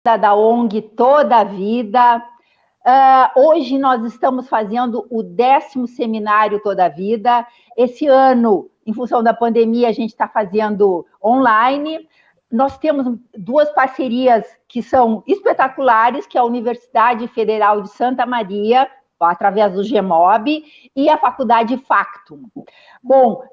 da ONG Toda a Vida. Hoje nós estamos fazendo o 10º seminário Toda a Vida. Esse ano, em função da pandemia, a gente está fazendo online. Nós temos duas parcerias que são espetaculares, que é a Universidade Federal de Santa Maria, através do GEMOB, e a Faculdade Factum. Bom,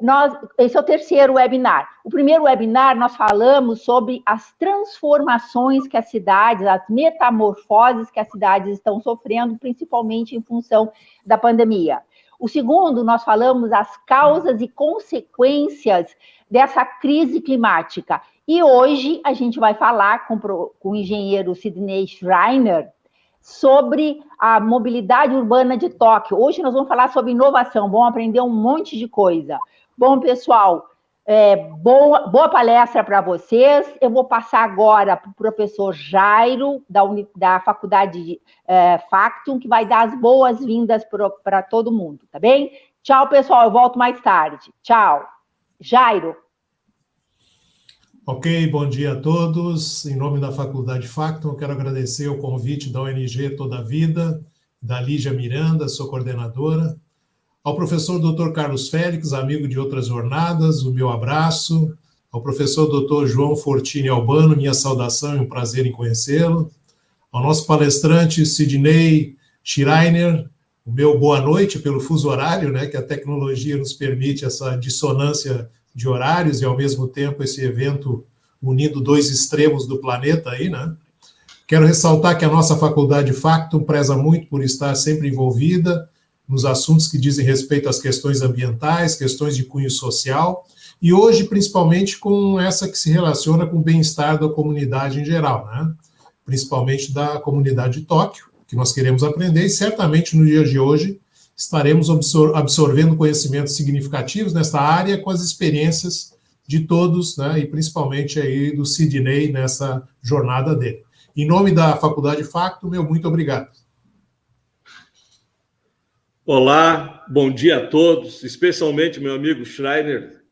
esse é o terceiro webinar. O primeiro webinar, nós falamos sobre as transformações que as cidades, as metamorfoses que as cidades estão sofrendo, principalmente em função da pandemia. O segundo, nós falamos as causas e consequências dessa crise climática. E hoje a gente vai falar com o engenheiro Sidney Schreiner sobre a mobilidade urbana de Tóquio. Hoje nós vamos falar sobre inovação, vamos aprender um monte de coisa. Bom, pessoal, boa palestra para vocês. Eu vou passar agora para o professor Jairo, da Faculdade Factum, que vai dar as boas-vindas para todo mundo, tá bem? Tchau, pessoal, eu volto mais tarde. Tchau. Jairo. Ok, bom dia a todos. Em nome da Faculdade Factum, eu quero agradecer o convite da ONG Toda a Vida, da Lígia Miranda, sua coordenadora, ao professor Dr. Carlos Félix, amigo de outras jornadas, o meu abraço, ao professor Dr. João Fortini Albano, minha saudação e um prazer em conhecê-lo, ao nosso palestrante Sidney Schreiner, o meu boa noite pelo fuso horário, né, que a tecnologia nos permite essa dissonância de horários e, ao mesmo tempo, esse evento unindo dois extremos do planeta aí, né? Quero ressaltar que a nossa Faculdade Factum preza muito por estar sempre envolvida nos assuntos que dizem respeito às questões ambientais, questões de cunho social, e hoje, principalmente, com essa que se relaciona com o bem-estar da comunidade em geral, né? Principalmente da comunidade de Tóquio, que nós queremos aprender, e certamente no dia de hoje estaremos absorvendo conhecimentos significativos nesta área com as experiências de todos, né, e principalmente aí do Sidney nessa jornada dele. Em nome da Faculdade Factum, meu muito obrigado. Olá, bom dia a todos, especialmente meu amigo Schreiner,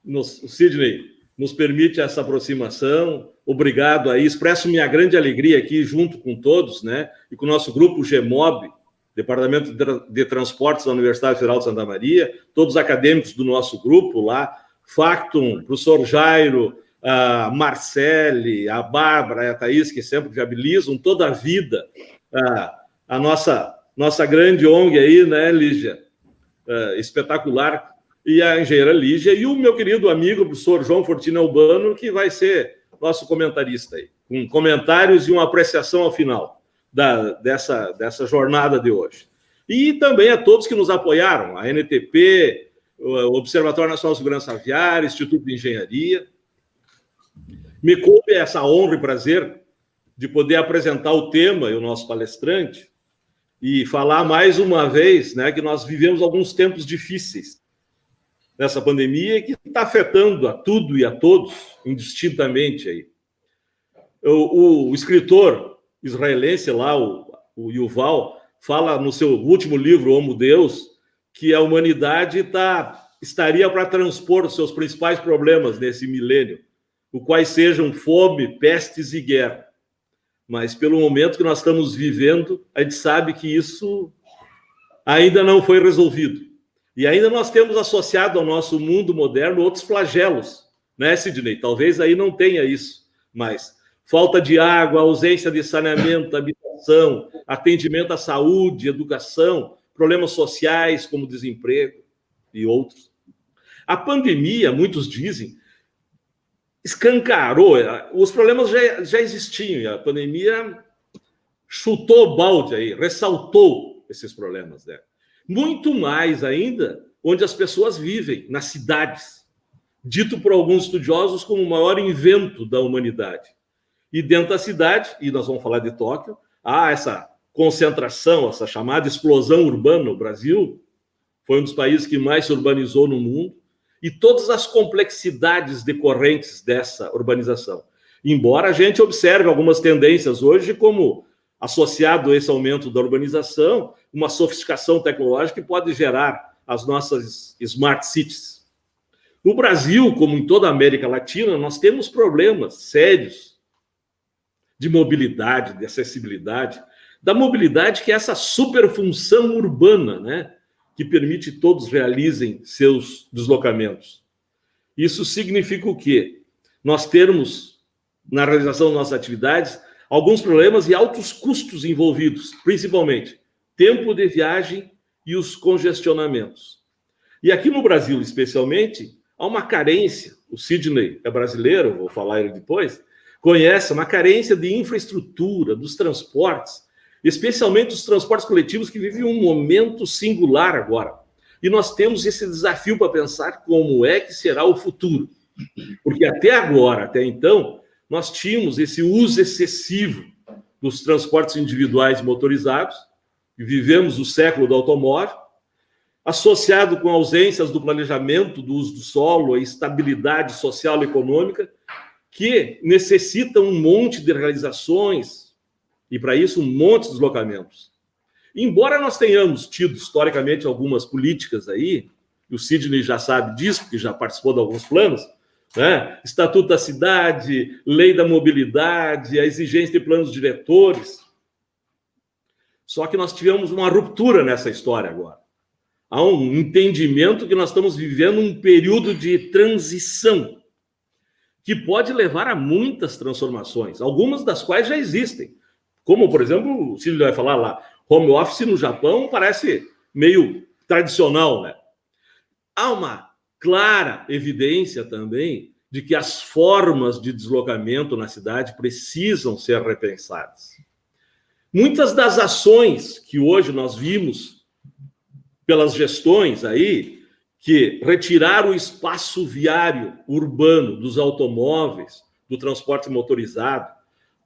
o Sidney, nos permite essa aproximação. Obrigado aí, expresso minha grande alegria aqui junto com todos, né, e com o nosso grupo GEMOB, Departamento de Transportes da Universidade Federal de Santa Maria, todos os acadêmicos do nosso grupo lá, Factum, professor Jairo, a Marcele, a Bárbara e a Thaís, que sempre viabilizam toda a vida a nossa grande ONG aí, né, Lígia? Espetacular. E a engenheira Lígia e o meu querido amigo, professor João Fortini Albano, que vai ser nosso comentarista aí, com comentários e uma apreciação ao final dessa jornada de hoje. E também a todos que nos apoiaram, a NTP, o Observatório Nacional de Segurança Aviária, Instituto de Engenharia. Me coube essa honra e prazer de poder apresentar o tema e o nosso palestrante e falar mais uma vez, né, que nós vivemos alguns tempos difíceis nessa pandemia que está afetando a tudo e a todos indistintamente aí. O escritor israelense lá, o Yuval, fala no seu último livro, Homo Deus, que a humanidade estaria para transpor os seus principais problemas nesse milênio, os quais sejam fome, pestes e guerra. Mas pelo momento que nós estamos vivendo, a gente sabe que isso ainda não foi resolvido. E ainda nós temos associado ao nosso mundo moderno outros flagelos, né, Sidney? Talvez aí não tenha isso, mas falta de água, ausência de saneamento, habitação, atendimento à saúde, educação, problemas sociais como desemprego e outros. A pandemia, muitos dizem, escancarou, os problemas já existiam, e a pandemia chutou o balde aí, ressaltou esses problemas, né? Muito mais ainda onde as pessoas vivem, nas cidades, dito por alguns estudiosos como o maior invento da humanidade. E dentro da cidade, e nós vamos falar de Tóquio, há essa concentração, essa chamada explosão urbana. O Brasil foi um dos países que mais se urbanizou no mundo, e todas as complexidades decorrentes dessa urbanização. Embora a gente observe algumas tendências hoje, como associado a esse aumento da urbanização, uma sofisticação tecnológica que pode gerar as nossas smart cities. No Brasil, como em toda a América Latina, nós temos problemas sérios de mobilidade, de acessibilidade, da mobilidade que é essa superfunção urbana, né, que permite que todos realizem seus deslocamentos. Isso significa o quê? Nós termos, na realização das nossas atividades, alguns problemas e altos custos envolvidos, principalmente tempo de viagem e os congestionamentos. E aqui no Brasil, especialmente, há uma carência, o Sidney é brasileiro, vou falar ele depois, conhece uma carência de infraestrutura, dos transportes, especialmente os transportes coletivos que vivem um momento singular agora. E nós temos esse desafio para pensar como é que será o futuro. Porque até agora, até então, nós tínhamos esse uso excessivo dos transportes individuais motorizados, e vivemos o século do automóvel, associado com ausências do planejamento do uso do solo, a estabilidade social e econômica, que necessitam um monte de realizações, e para isso um monte de deslocamentos. Embora nós tenhamos tido historicamente algumas políticas aí, e o Sidney já sabe disso, porque já participou de alguns planos, né? Estatuto da Cidade, Lei da Mobilidade, a exigência de planos diretores. Só que nós tivemos uma ruptura nessa história agora. Há um entendimento que nós estamos vivendo um período de transição que pode levar a muitas transformações, algumas das quais já existem. Como, por exemplo, o Cílio vai falar lá, home office no Japão parece meio tradicional, né? Há uma clara evidência também de que as formas de deslocamento na cidade precisam ser repensadas. Muitas das ações que hoje nós vimos pelas gestões aí, que retiraram o espaço viário urbano dos automóveis, do transporte motorizado,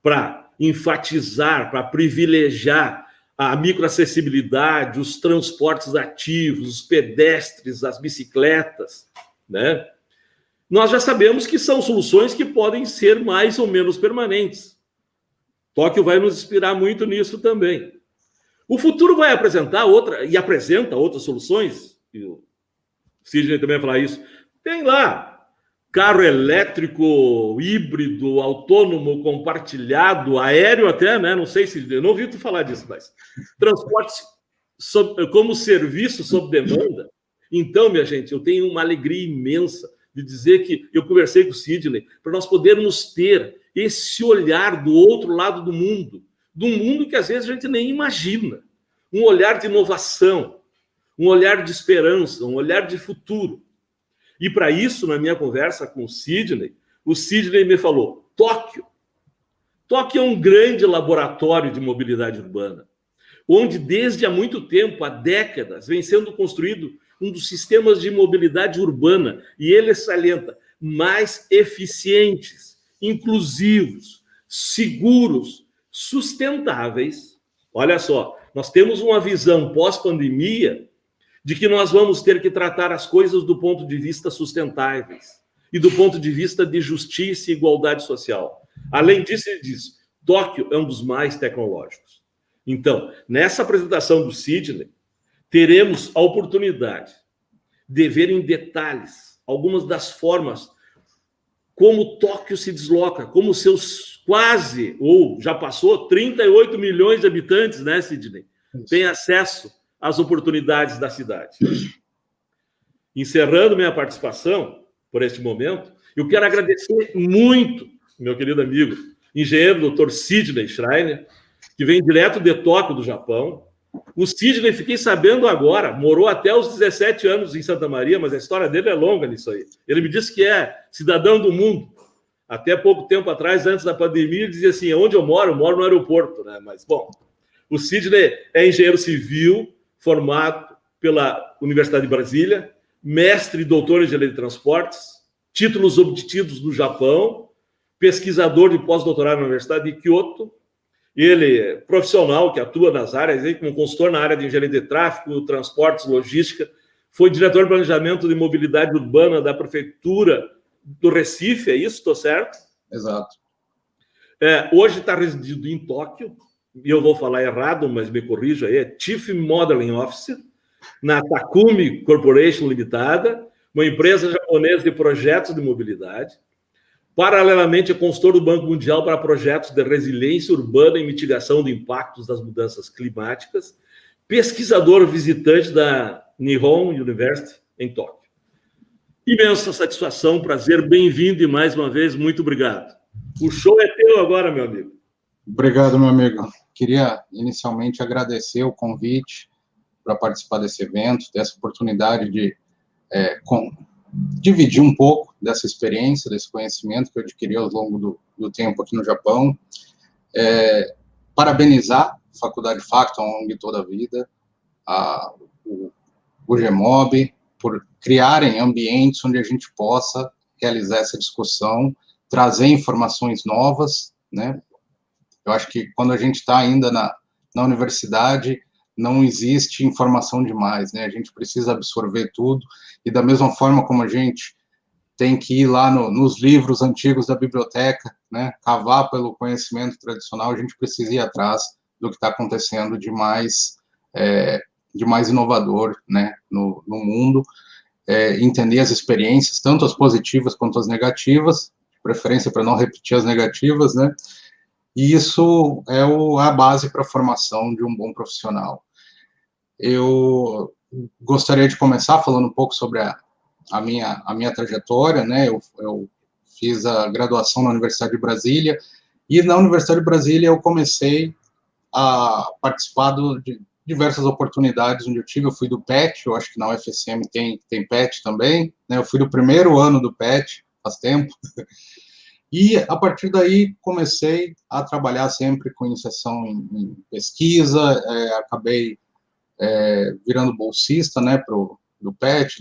para enfatizar, para privilegiar a microacessibilidade, os transportes ativos, os pedestres, as bicicletas, né? Nós já sabemos que são soluções que podem ser mais ou menos permanentes. Tóquio vai nos inspirar muito nisso também. O futuro vai apresentar e apresenta outras soluções, e o Sidney também vai falar isso. Tem lá carro elétrico, híbrido, autônomo, compartilhado, aéreo até, né? Não sei se... Eu não ouvi tu falar disso, mas... Transporte como serviço sob demanda. Então, minha gente, eu tenho uma alegria imensa de dizer que eu conversei com o Sidney para nós podermos ter esse olhar do outro lado do mundo que às vezes a gente nem imagina. Um olhar de inovação, um olhar de esperança, um olhar de futuro. E para isso, na minha conversa com o Sidney me falou, Tóquio é um grande laboratório de mobilidade urbana, onde desde há muito tempo, há décadas, vem sendo construído um dos sistemas de mobilidade urbana, e ele salienta, mais eficientes, inclusivos, seguros, sustentáveis. Olha só, nós temos uma visão pós-pandemia de que nós vamos ter que tratar as coisas do ponto de vista sustentáveis e do ponto de vista de justiça e igualdade social. Além disso, ele diz, Tóquio é um dos mais tecnológicos. Então, nessa apresentação do Sidney, teremos a oportunidade de ver em detalhes algumas das formas como Tóquio se desloca, como seus quase, ou já passou, 38 milhões de habitantes, né, Sidney? Tem acesso às oportunidades da cidade. Encerrando minha participação por este momento, eu quero agradecer muito, meu querido amigo, engenheiro Dr. Sidney Schreiner, que vem direto de Tóquio, do Japão. O Sidney, fiquei sabendo agora, morou até os 17 anos em Santa Maria, mas a história dele é longa nisso aí. Ele me disse que é cidadão do mundo. Até pouco tempo atrás, antes da pandemia, ele dizia assim, onde eu moro no aeroporto, né? Mas, bom, o Sidney é engenheiro civil, formado pela Universidade de Brasília, mestre e doutor em engenharia de transportes, títulos obtidos no Japão, pesquisador de pós-doutorado na Universidade de Kyoto. Ele é profissional que atua nas áreas, aí, como consultor na área de engenharia de tráfego, transportes, logística, foi diretor de planejamento de mobilidade urbana da Prefeitura do Recife, é isso? Estou certo? Exato. Hoje está residindo em Tóquio, e eu vou falar errado, mas me corrijo aí, é Chief Modeling Officer, na Takumi Corporation Limitada, uma empresa japonesa de projetos de mobilidade. Paralelamente, é consultor do Banco Mundial para projetos de resiliência urbana e mitigação de impactos das mudanças climáticas, pesquisador visitante da Nihon University, em Tóquio. Imensa satisfação, prazer, bem-vindo e mais uma vez, muito obrigado. O show é teu agora, meu amigo. Obrigado, meu amigo. Queria inicialmente agradecer o convite para participar desse evento, dessa oportunidade de dividir um pouco dessa experiência, desse conhecimento que eu adquiri ao longo do tempo aqui no Japão. Parabenizar a Faculdade Facton ao longo de toda a vida, o GEMOB, por criarem ambientes onde a gente possa realizar essa discussão, trazer informações novas, né? Eu acho que quando a gente está ainda na universidade, não existe informação demais, né? A gente precisa absorver tudo, e da mesma forma como a gente tem que ir lá nos livros antigos da biblioteca, né? Cavar pelo conhecimento tradicional, a gente precisa ir atrás do que está acontecendo de mais inovador, né? No mundo, entender as experiências, tanto as positivas quanto as negativas, de preferência para não repetir as negativas, né? E isso é a base para a formação de um bom profissional. Eu gostaria de começar falando um pouco sobre a minha trajetória, né? Eu fiz a graduação na Universidade de Brasília, e na Universidade de Brasília eu comecei a participar de diversas oportunidades onde eu fui do PET, eu acho que na UFSM tem PET também, né? Eu fui do primeiro ano do PET, faz tempo, e a partir daí comecei a trabalhar sempre com iniciação em pesquisa, acabei virando bolsista, né, do PET,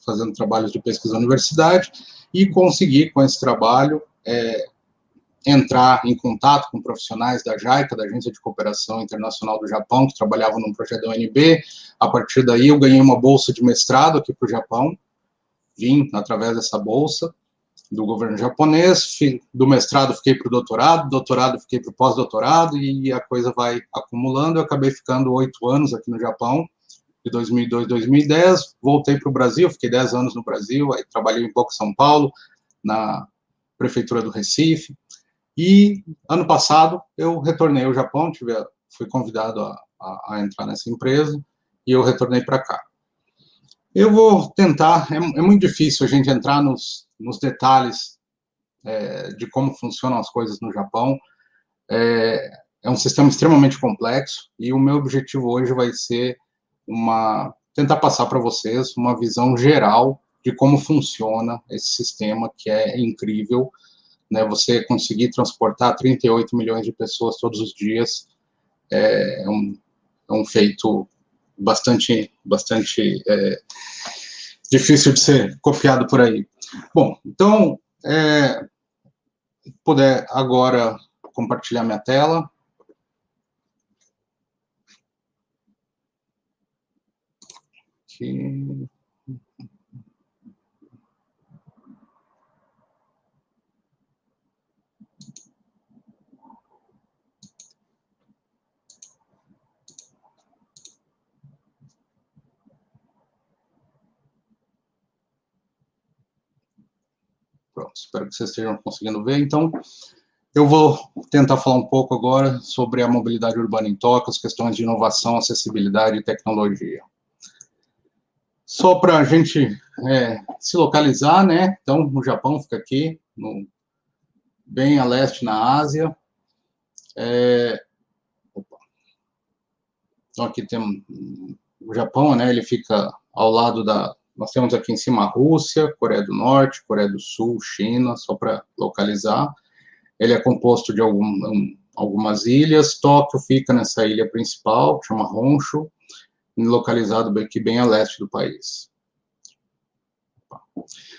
fazendo trabalhos de pesquisa na universidade, e consegui, com esse trabalho, entrar em contato com profissionais da JICA, da Agência de Cooperação Internacional do Japão, que trabalhavam num projeto da UNB. A partir daí, eu ganhei uma bolsa de mestrado aqui para o Japão, vim através dessa bolsa do governo japonês, do mestrado fiquei para o doutorado fiquei para o pós-doutorado, e a coisa vai acumulando. Eu acabei ficando 8 anos aqui no Japão, de 2002 a 2010, voltei para o Brasil, fiquei 10 anos no Brasil, aí trabalhei um pouco em São Paulo, na prefeitura do Recife, e ano passado eu retornei ao Japão, fui convidado a entrar nessa empresa, e eu retornei para cá. Eu vou tentar, é muito difícil a gente entrar nos detalhes de como funcionam as coisas no Japão. É um sistema extremamente complexo, e o meu objetivo hoje vai ser tentar passar para vocês uma visão geral de como funciona esse sistema, que é incrível, né? Você conseguir transportar 38 milhões de pessoas todos os dias é um feito bastante difícil de ser copiado por aí. Bom, então, puder agora compartilhar minha tela. Aqui. Pronto, espero que vocês estejam conseguindo ver. Então, eu vou tentar falar um pouco agora sobre a mobilidade urbana em Tóquio, as questões de inovação, acessibilidade e tecnologia. Só para a gente se localizar, né? Então, o Japão fica aqui, bem a leste, na Ásia. Então, aqui tem o Japão, né? Ele fica ao lado nós temos aqui em cima a Rússia, Coreia do Norte, Coreia do Sul, China, só para localizar. Ele é composto de algumas ilhas. Tóquio fica nessa ilha principal, que chama Honshu, localizado aqui bem a leste do país.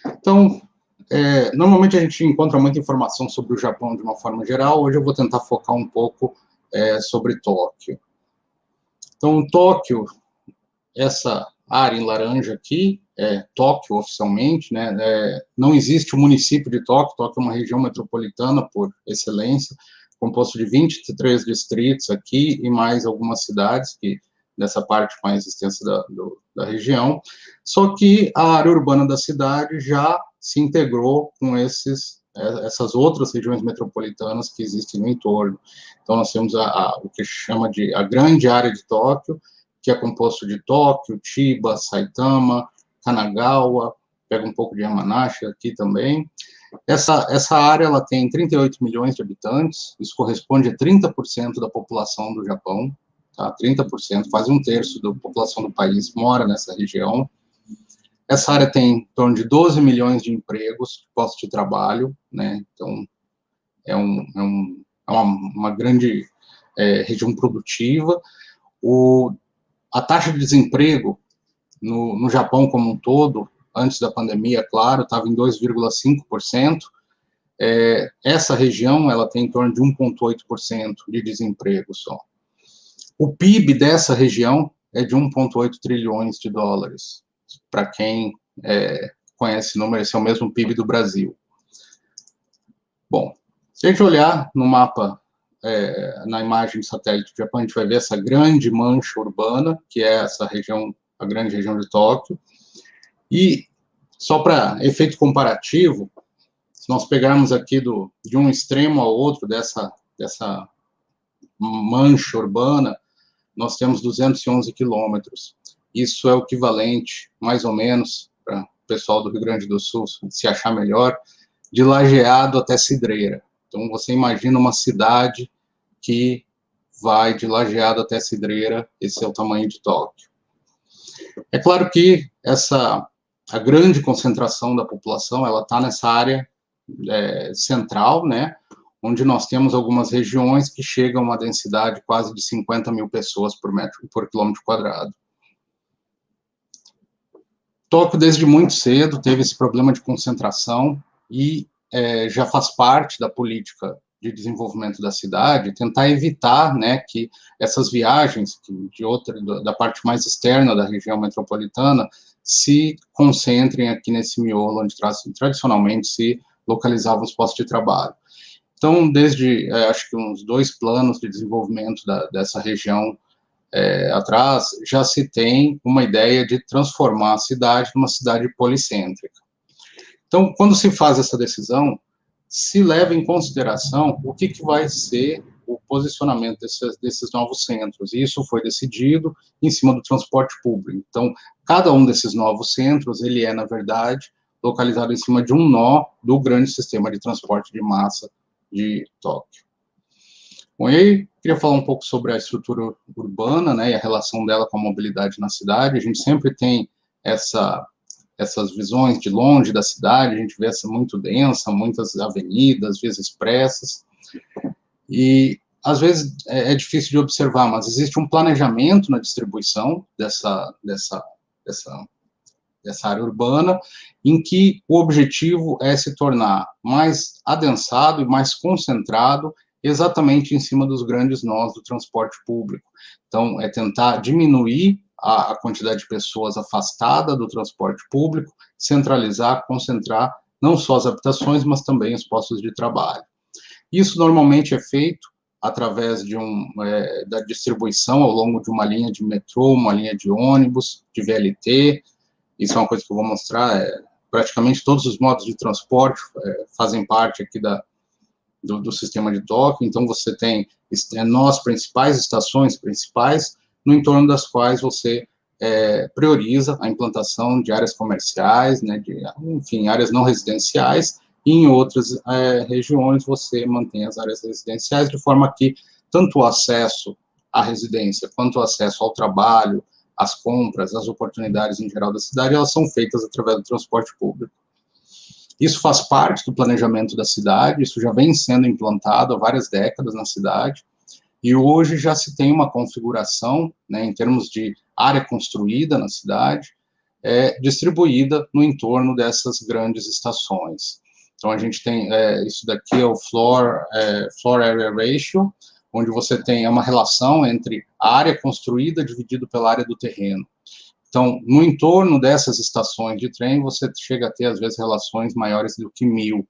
Então, normalmente a gente encontra muita informação sobre o Japão de uma forma geral. Hoje eu vou tentar focar um pouco sobre Tóquio. Então, Tóquio, essa área em laranja aqui, é Tóquio oficialmente, né? Não existe o município de Tóquio. Tóquio é uma região metropolitana por excelência, composto de 23 distritos aqui e mais algumas cidades nessa parte mais extensa da região. Só que a área urbana da cidade já se integrou com esses essas outras regiões metropolitanas que existem no entorno. Então, nós temos o que chama de a grande área de Tóquio, que é composto de Tóquio, Chiba, Saitama, Kanagawa, pega um pouco de Yamanashi aqui também. Essa área ela tem 38 milhões de habitantes, isso corresponde a 30% da população do Japão, tá? 30%, quase um terço da população do país mora nessa região. Essa área tem em torno de 12 milhões de empregos, de postos de trabalho, né? Então, é uma grande região produtiva. A taxa de desemprego no Japão como um todo, antes da pandemia, claro, estava em 2,5%. Essa região ela tem em torno de 1,8% de desemprego só. O PIB dessa região é de 1,8 trilhões de dólares. Para quem conhece o número, esse é o mesmo PIB do Brasil. Bom, se a gente olhar no mapa, na imagem de satélite do Japão, a gente vai ver essa grande mancha urbana, que é essa região, a grande região de Tóquio. E, só para efeito comparativo, se nós pegarmos aqui de um extremo ao outro dessa mancha urbana, nós temos 211 quilômetros. Isso é o equivalente, mais ou menos, para o pessoal do Rio Grande do Sul se achar melhor, de Lajeado até Cidreira. Então, você imagina uma cidade que vai de Lajeado até Cidreira, esse é o tamanho de Tóquio. É claro que a grande concentração da população, ela está nessa área central, né, onde nós temos algumas regiões que chegam a uma densidade quase de 50 mil pessoas por quilômetro quadrado. Tóquio, desde muito cedo, teve esse problema de concentração e já faz parte da política de desenvolvimento da cidade, tentar evitar, né, que essas viagens da parte mais externa da região metropolitana se concentrem aqui nesse miolo, onde tradicionalmente se localizavam os postos de trabalho. Então, desde, acho que uns 2 planos de desenvolvimento dessa região atrás, já se tem uma ideia de transformar a cidade numa cidade policêntrica. Então, quando se faz essa decisão, se leva em consideração o que vai ser o posicionamento desses novos centros, e isso foi decidido em cima do transporte público. Então, cada um desses novos centros, ele na verdade, localizado em cima de um nó do grande sistema de transporte de massa de Tóquio. Bom, e aí, queria falar um pouco sobre a estrutura urbana, né, e a relação dela com a mobilidade na cidade. A gente sempre tem essas visões de longe da cidade, a gente vê essa muito densa, muitas avenidas, vias expressas, e às vezes é difícil de observar, mas existe um planejamento na distribuição dessa área urbana, em que o objetivo é se tornar mais adensado e mais concentrado exatamente em cima dos grandes nós do transporte público. Então, é tentar diminuir a quantidade de pessoas afastada do transporte público, centralizar, concentrar não só as habitações, mas também os postos de trabalho. Isso normalmente é feito através da distribuição ao longo de uma linha de metrô, uma linha de ônibus, de VLT. Isso é uma coisa que eu vou mostrar. Praticamente todos os modos de transporte fazem parte aqui do sistema de Tóquio. Então, você tem nós principais, estações principais, no entorno das quais você prioriza a implantação de áreas comerciais, né, enfim, áreas não residenciais, e em outras regiões você mantém as áreas residenciais, de forma que tanto o acesso à residência, quanto o acesso ao trabalho, as compras, as oportunidades em geral da cidade, elas são feitas através do transporte público. Isso faz parte do planejamento da cidade, isso já vem sendo implantado há várias décadas na cidade, e hoje já se tem uma configuração, né, em termos de área construída na cidade, distribuída no entorno dessas grandes estações. Então, a gente tem, isso daqui é o Floor Area Ratio, onde você tem uma relação entre a área construída dividido pela área do terreno. Então, no entorno dessas estações de trem, você chega a ter, às vezes, relações maiores do que 1000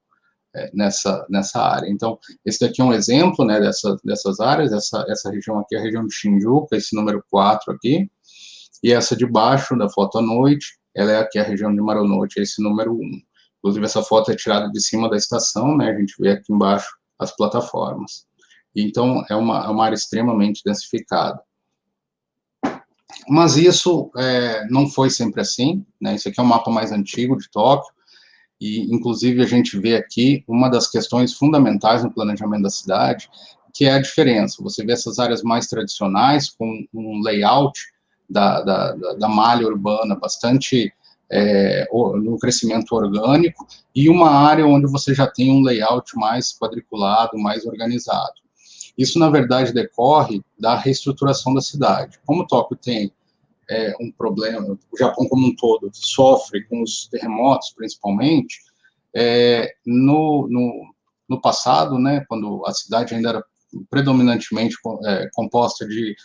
nessa área. Então, esse daqui é um exemplo, né, dessas áreas. Essa região aqui é a região de Shinjuku, esse número 4 aqui, e essa de baixo, da foto à noite, ela é aqui a região de Marunouchi, esse número 1. Inclusive, essa foto é tirada de cima da estação, né? A gente vê aqui embaixo as plataformas. Então, é uma área extremamente densificada. Mas isso não foi sempre assim, né? Esse aqui é um mapa mais antigo de Tóquio, e, inclusive, a gente vê aqui uma das questões fundamentais no planejamento da cidade, que é a diferença. Você vê essas áreas mais tradicionais, com um layout da malha urbana bastante no crescimento orgânico, e uma área onde você já tem um layout mais quadriculado, mais organizado. Isso, na verdade, decorre da reestruturação da cidade. Como Tóquio tem um problema, o Japão como um todo sofre com os terremotos, principalmente, no passado, né, quando a cidade ainda era predominantemente composta de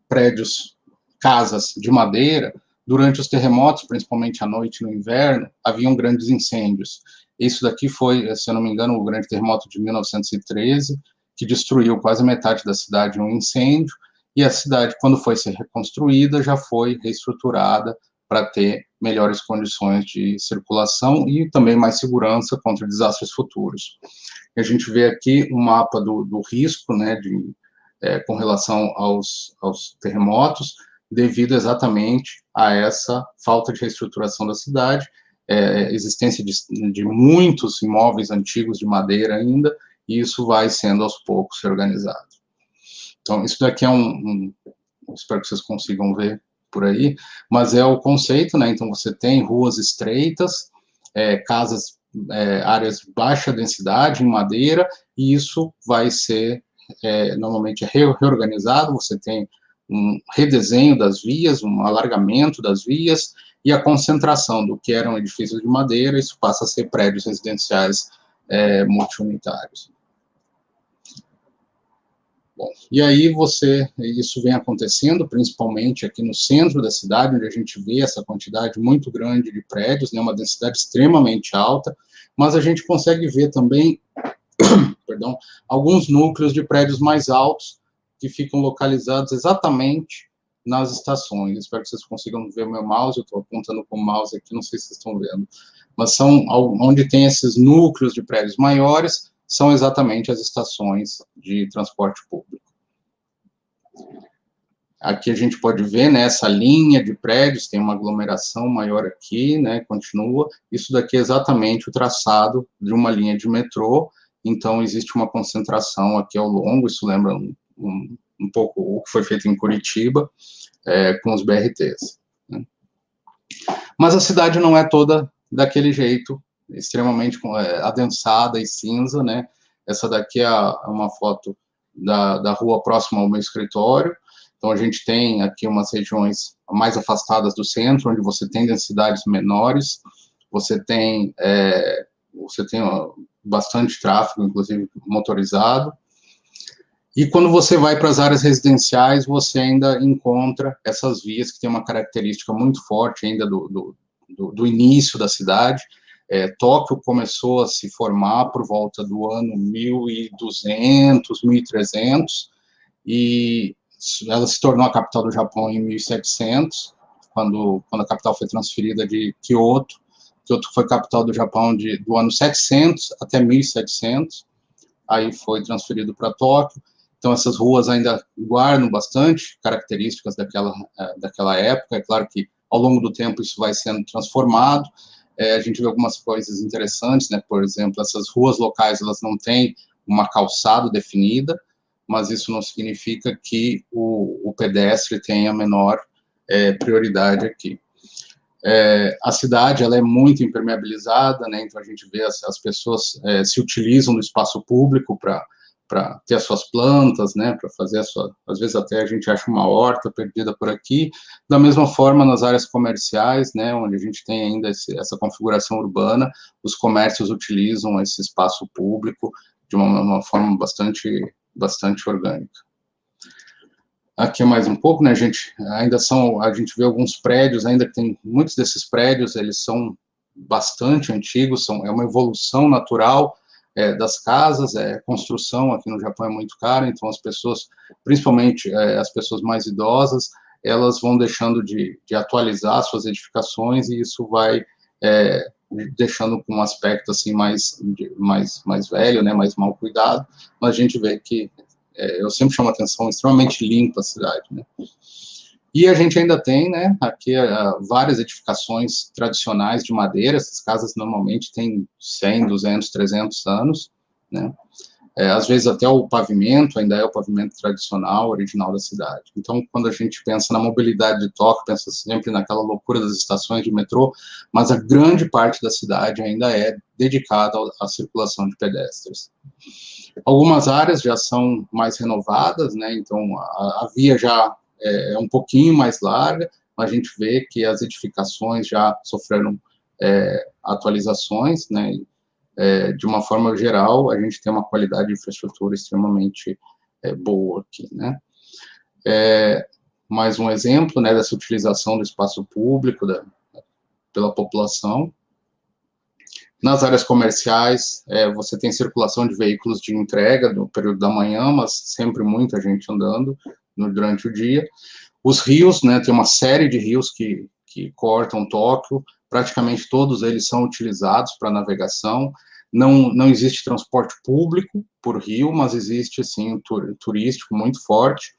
prédios, casas de madeira, durante os terremotos, principalmente à noite no inverno, haviam grandes incêndios. Isso daqui foi, se eu não me engano, o grande terremoto de 1913, que destruiu quase metade da cidade em um incêndio, e a cidade, quando foi ser reconstruída, já foi reestruturada para ter melhores condições de circulação e também mais segurança contra desastres futuros. E a gente vê aqui um mapa do risco, né, com relação aos terremotos, devido exatamente a essa falta de reestruturação da cidade, existência de muitos imóveis antigos de madeira ainda, e isso vai sendo aos poucos reorganizado. Então, isso daqui espero que vocês consigam ver por aí, mas é o conceito, né? Então, você tem ruas estreitas, casas, áreas de baixa densidade em madeira, e isso vai ser, normalmente, reorganizado, você tem um redesenho das vias, um alargamento das vias, e a concentração do que eram edifícios de madeira, isso passa a ser prédios residenciais multiunitários. Bom, e aí isso vem acontecendo, principalmente aqui no centro da cidade, onde a gente vê essa quantidade muito grande de prédios, né, uma densidade extremamente alta, mas a gente consegue ver também, perdão, alguns núcleos de prédios mais altos, que ficam localizados exatamente nas estações. Espero que vocês consigam ver o meu mouse, eu estou apontando com o mouse aqui, não sei se vocês estão vendo, mas são onde tem esses núcleos de prédios maiores, são exatamente as estações de transporte público. Aqui a gente pode ver, né, essa linha de prédios, tem uma aglomeração maior aqui, né, continua. Isso daqui é exatamente o traçado de uma linha de metrô, então existe uma concentração aqui ao longo, isso lembra um pouco o que foi feito em Curitiba, com os BRTs. Né? Mas a cidade não é toda daquele jeito, extremamente adensada e cinza, né? Essa daqui é uma foto da rua próxima ao meu escritório. Então, a gente tem aqui umas regiões mais afastadas do centro, onde você tem densidades menores, você tem bastante tráfego, inclusive motorizado. E quando você vai para as áreas residenciais, você ainda encontra essas vias que têm uma característica muito forte ainda do início da cidade. Tóquio começou a se formar por volta do ano 1200, 1300, e ela se tornou a capital do Japão em 1700, quando a capital foi transferida de Kyoto. Kyoto foi capital do Japão do ano 700 até 1700, aí foi transferido para Tóquio. Então, essas ruas ainda guardam bastante características daquela época. É claro que, ao longo do tempo, isso vai sendo transformado. A gente vê algumas coisas interessantes, né? Por exemplo, essas ruas locais, elas não têm uma calçada definida, mas isso não significa que o pedestre tenha menor prioridade aqui. A cidade, ela é muito impermeabilizada, né? Então, a gente vê as pessoas se utilizam do espaço público para ter as suas plantas, né, para fazer às vezes até a gente acha uma horta perdida por aqui. Da mesma forma, nas áreas comerciais, né, onde a gente tem ainda essa configuração urbana, os comércios utilizam esse espaço público de uma forma bastante orgânica. Aqui mais um pouco, né, a gente vê alguns prédios, ainda que tem muitos desses prédios, eles são bastante antigos, é uma evolução natural das casas, construção aqui no Japão é muito cara, então as pessoas, principalmente as pessoas mais idosas, elas vão deixando de atualizar suas edificações, e isso vai deixando com um aspecto assim mais velho, né, mais mal cuidado, mas a gente vê que, eu sempre chamo a atenção, extremamente limpa a cidade, né. E a gente ainda tem, né, aqui várias edificações tradicionais de madeira. Essas casas normalmente têm 100, 200, 300 anos, né, às vezes até o pavimento ainda é o pavimento tradicional, original da cidade. Então, quando a gente pensa na mobilidade de Tóquio, pensa sempre naquela loucura das estações de metrô, mas a grande parte da cidade ainda é dedicada à circulação de pedestres. Algumas áreas já são mais renovadas, né, então a via já é um pouquinho mais larga, mas a gente vê que as edificações já sofreram atualizações, né, de uma forma geral, a gente tem uma qualidade de infraestrutura extremamente boa aqui, né. Mais um exemplo, né, dessa utilização do espaço público pela população. Nas áreas comerciais, você tem circulação de veículos de entrega no período da manhã, mas sempre muita gente andando durante o dia. Os rios, né, tem uma série de rios que cortam Tóquio, praticamente todos eles são utilizados para navegação. Não existe transporte público por rio, mas existe, sim, um turístico muito forte,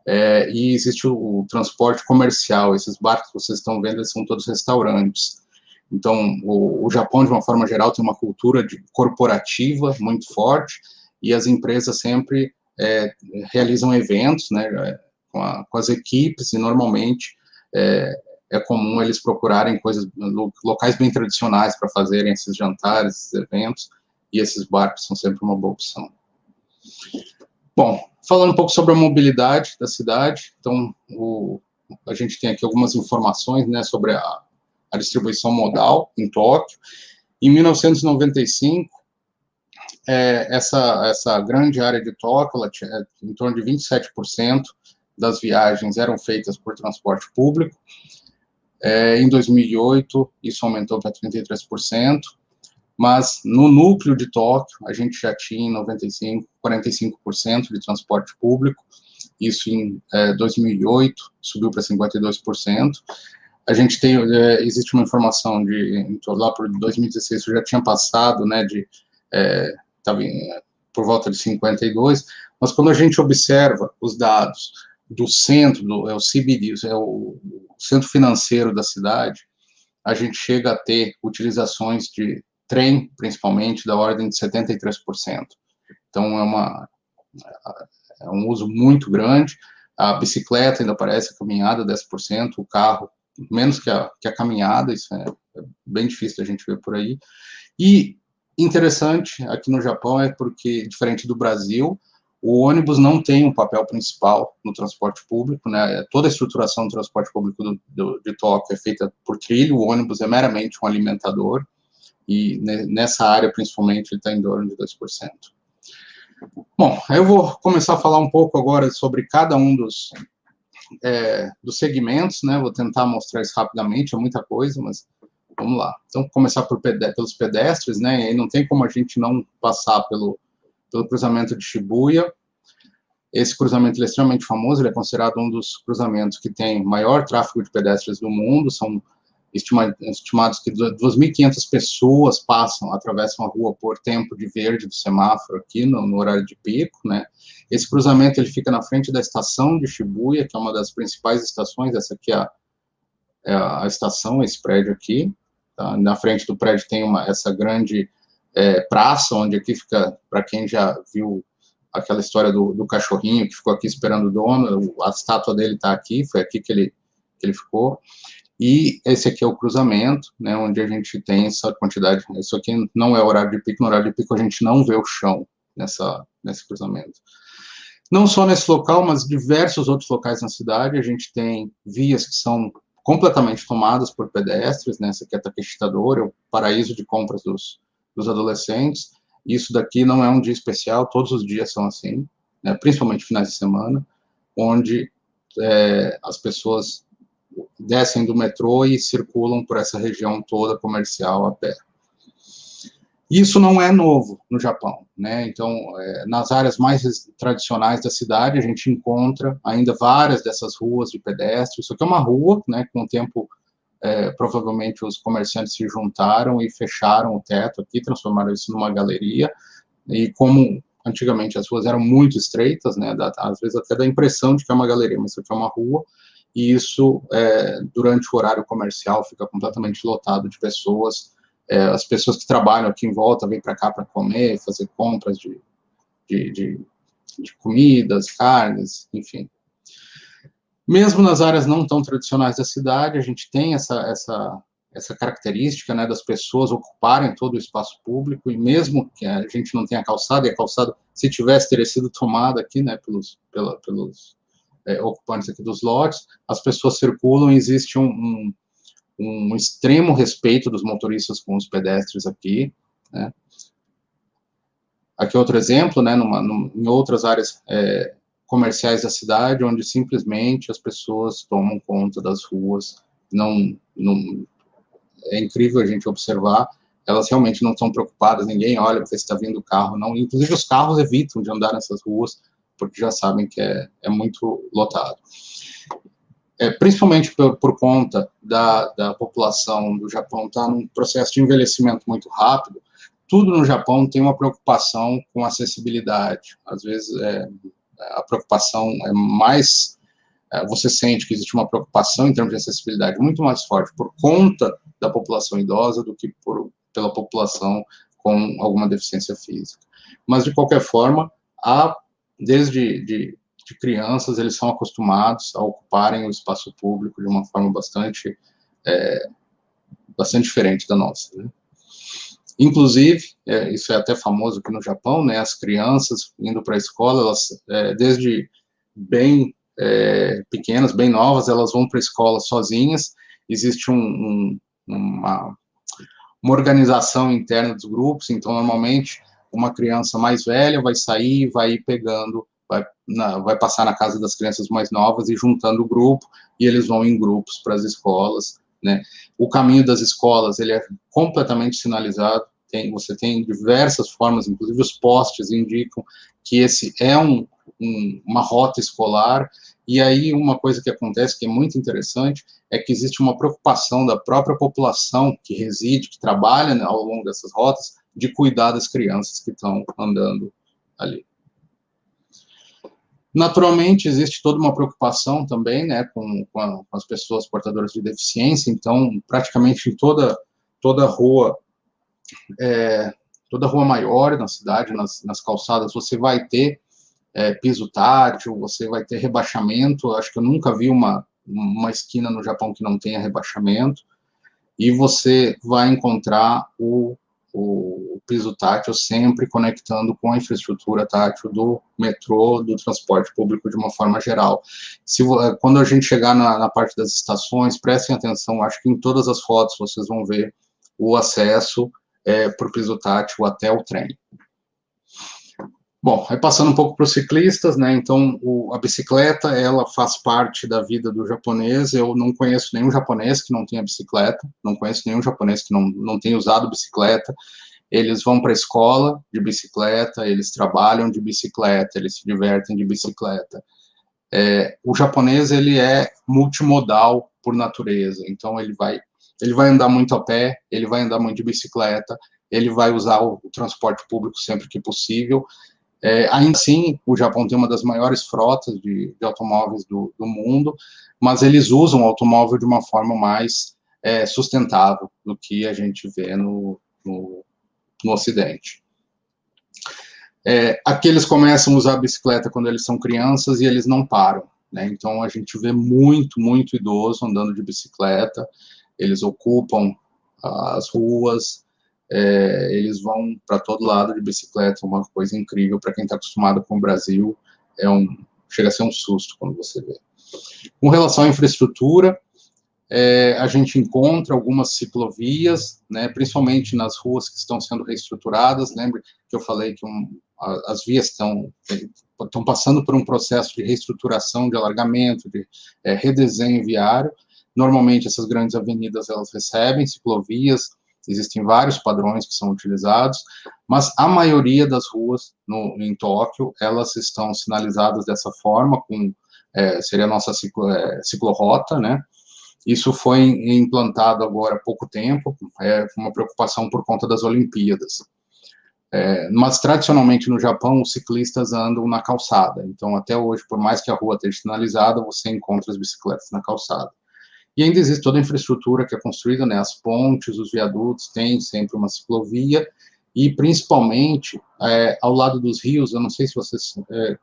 e existe o transporte comercial. Esses barcos que vocês estão vendo, eles são todos restaurantes. Então, o Japão, de uma forma geral, tem uma cultura corporativa muito forte, e as empresas sempre realizam eventos, né, com as equipes, e normalmente é comum eles procurarem locais bem tradicionais para fazerem esses jantares, esses eventos, e esses barcos são sempre uma boa opção. Bom, falando um pouco sobre a mobilidade da cidade, então, a gente tem aqui algumas informações, né, sobre a distribuição modal em Tóquio. Em 1995, essa grande área de Tóquio, ela tinha em torno de 27% das viagens eram feitas por transporte público. Em 2008, isso aumentou para 33%, mas no núcleo de Tóquio, a gente já tinha em 95, 45% de transporte público. Isso em 2008 subiu para 52%. A gente tem, existe uma informação lá por 2016, isso já tinha passado, né, estava por volta de 52%, mas quando a gente observa os dados do centro, o CBD, o centro financeiro da cidade, a gente chega a ter utilizações de trem, principalmente, da ordem de 73%. Então, é um uso muito grande. A bicicleta ainda aparece, a caminhada 10%, o carro menos que a caminhada, isso é bem difícil da gente ver por aí. E interessante aqui no Japão é porque, diferente do Brasil, o ônibus não tem um papel principal no transporte público, né? Toda a estruturação do transporte público de Tóquio é feita por trilho, o ônibus é meramente um alimentador, e nessa área, principalmente, ele está em torno de 2%. Bom, eu vou começar a falar um pouco agora sobre cada um dos segmentos, né? Vou tentar mostrar isso rapidamente, é muita coisa, mas vamos lá. Então, começar pelos pedestres, né? E aí não tem como a gente não passar pelo cruzamento de Shibuya. Esse cruzamento ele é extremamente famoso, ele é considerado um dos cruzamentos que tem maior tráfego de pedestres do mundo. São estimados que 2.500 pessoas atravessam a rua por tempo de verde do semáforo aqui no horário de pico, né? Esse cruzamento ele fica na frente da estação de Shibuya, que é uma das principais estações. Essa aqui é a estação, esse prédio aqui. Tá? Na frente do prédio tem essa grande praça, onde aqui fica, para quem já viu aquela história do cachorrinho que ficou aqui esperando o dono, a estátua dele está aqui, foi aqui que ele ficou. E esse aqui é o cruzamento, né, onde a gente tem essa quantidade. Isso aqui não é horário de pico, no horário de pico a gente não vê o chão nesse cruzamento. Não só nesse local, mas diversos outros locais na cidade, a gente tem vias que são completamente tomadas por pedestres, né? Essa aqui é a Takeshita-dora, é o paraíso de compras dos adolescentes. Isso daqui não é um dia especial, todos os dias são assim, né? Principalmente finais de semana, onde as pessoas descem do metrô e circulam por essa região toda comercial a pé. Isso não é novo no Japão, né? Então, nas áreas mais tradicionais da cidade, a gente encontra ainda várias dessas ruas de pedestres. Isso aqui é uma rua, né, com o tempo provavelmente os comerciantes se juntaram e fecharam o teto aqui, transformaram isso numa galeria, e como antigamente as ruas eram muito estreitas, né, às vezes até dá a impressão de que é uma galeria, mas isso aqui é uma rua, e isso, durante o horário comercial, fica completamente lotado de pessoas, as pessoas que trabalham aqui em volta vêm para cá para comer, fazer compras de comidas, carnes, enfim. Mesmo nas áreas não tão tradicionais da cidade, a gente tem essa característica, né, das pessoas ocuparem todo o espaço público, e mesmo que a gente não tenha calçada, e a calçada, se tivesse, teria sido tomada aqui, né, pelos ocupantes aqui dos lotes, as pessoas circulam, e existe um extremo respeito dos motoristas com os pedestres aqui, né. Aqui outro exemplo, né, em outras áreas comerciais da cidade, onde simplesmente as pessoas tomam conta das ruas, é incrível a gente observar, elas realmente não estão preocupadas, ninguém olha para ver se está vindo o carro, não, inclusive os carros evitam de andar nessas ruas, porque já sabem que é muito lotado. Principalmente por conta da população do Japão estar num processo de envelhecimento muito rápido, tudo no Japão tem uma preocupação com acessibilidade. Às vezes, a preocupação é mais... você sente que existe uma preocupação em termos de acessibilidade muito mais forte por conta da população idosa do que pela população com alguma deficiência física. Mas, de qualquer forma, desde de crianças, eles são acostumados a ocuparem o espaço público de uma forma bastante diferente da nossa, né? Inclusive, isso é até famoso aqui no Japão, né, as crianças indo para a escola, elas, desde bem pequenas, bem novas, elas vão para a escola sozinhas, existe uma organização interna dos grupos, então, normalmente, uma criança mais velha vai sair, vai ir pegando, vai passar na casa das crianças mais novas e juntando o grupo, e eles vão em grupos para as escolas, né. O caminho das escolas, ele é completamente sinalizado, você tem diversas formas, inclusive os postes indicam que esse é uma rota escolar, e aí uma coisa que acontece, que é muito interessante, é que existe uma preocupação da própria população que reside, que trabalha, né, ao longo dessas rotas, de cuidar das crianças que estão andando ali. Naturalmente, existe toda uma preocupação também, né, com as pessoas portadoras de deficiência, então, praticamente em toda rua maior na cidade, nas calçadas, você vai ter piso tátil, você vai ter rebaixamento. Acho que eu nunca vi uma esquina no Japão que não tenha rebaixamento, e você vai encontrar o piso tátil sempre conectando com a infraestrutura tátil do metrô, do transporte público de uma forma geral. Quando a gente chegar na parte das estações, prestem atenção, acho que em todas as fotos vocês vão ver o acesso para o piso tátil até o trem. Bom, aí passando um pouco para os ciclistas, né, então a bicicleta, ela faz parte da vida do japonês. Eu não conheço nenhum japonês que não tenha bicicleta, não conheço nenhum japonês que não tenha usado bicicleta. Eles vão para a escola de bicicleta, eles trabalham de bicicleta, eles se divertem de bicicleta. O japonês, ele é multimodal por natureza, então ele vai andar muito a pé, ele vai andar muito de bicicleta, ele vai usar o transporte público sempre que possível. Ainda assim, o Japão tem uma das maiores frotas de automóveis do mundo, mas eles usam o automóvel de uma forma mais sustentável do que a gente vê no Ocidente. Aqui eles começam a usar a bicicleta quando eles são crianças e eles não param, né? Então a gente vê muito idoso andando de bicicleta, eles ocupam as ruas, eles vão para todo lado de bicicleta, uma coisa incrível para quem está acostumado com o Brasil, chega a ser um susto quando você vê. Com relação à infraestrutura, a gente encontra algumas ciclovias, né, principalmente nas ruas que estão sendo reestruturadas. Lembre que eu falei que as vias estão passando por um processo de reestruturação, de alargamento, de redesenho viário. Normalmente, essas grandes avenidas, elas recebem ciclovias, existem vários padrões que são utilizados, mas a maioria das ruas em Tóquio, elas estão sinalizadas dessa forma, seria a nossa ciclorrota, né? Isso foi implantado agora há pouco tempo, uma preocupação por conta das Olimpíadas. Mas, tradicionalmente, no Japão, os ciclistas andam na calçada. Então, até hoje, por mais que a rua esteja sinalizada, você encontra as bicicletas na calçada. E ainda existe toda a infraestrutura que é construída, né? As pontes, os viadutos, tem sempre uma ciclovia, e, principalmente, ao lado dos rios, eu não sei se vocês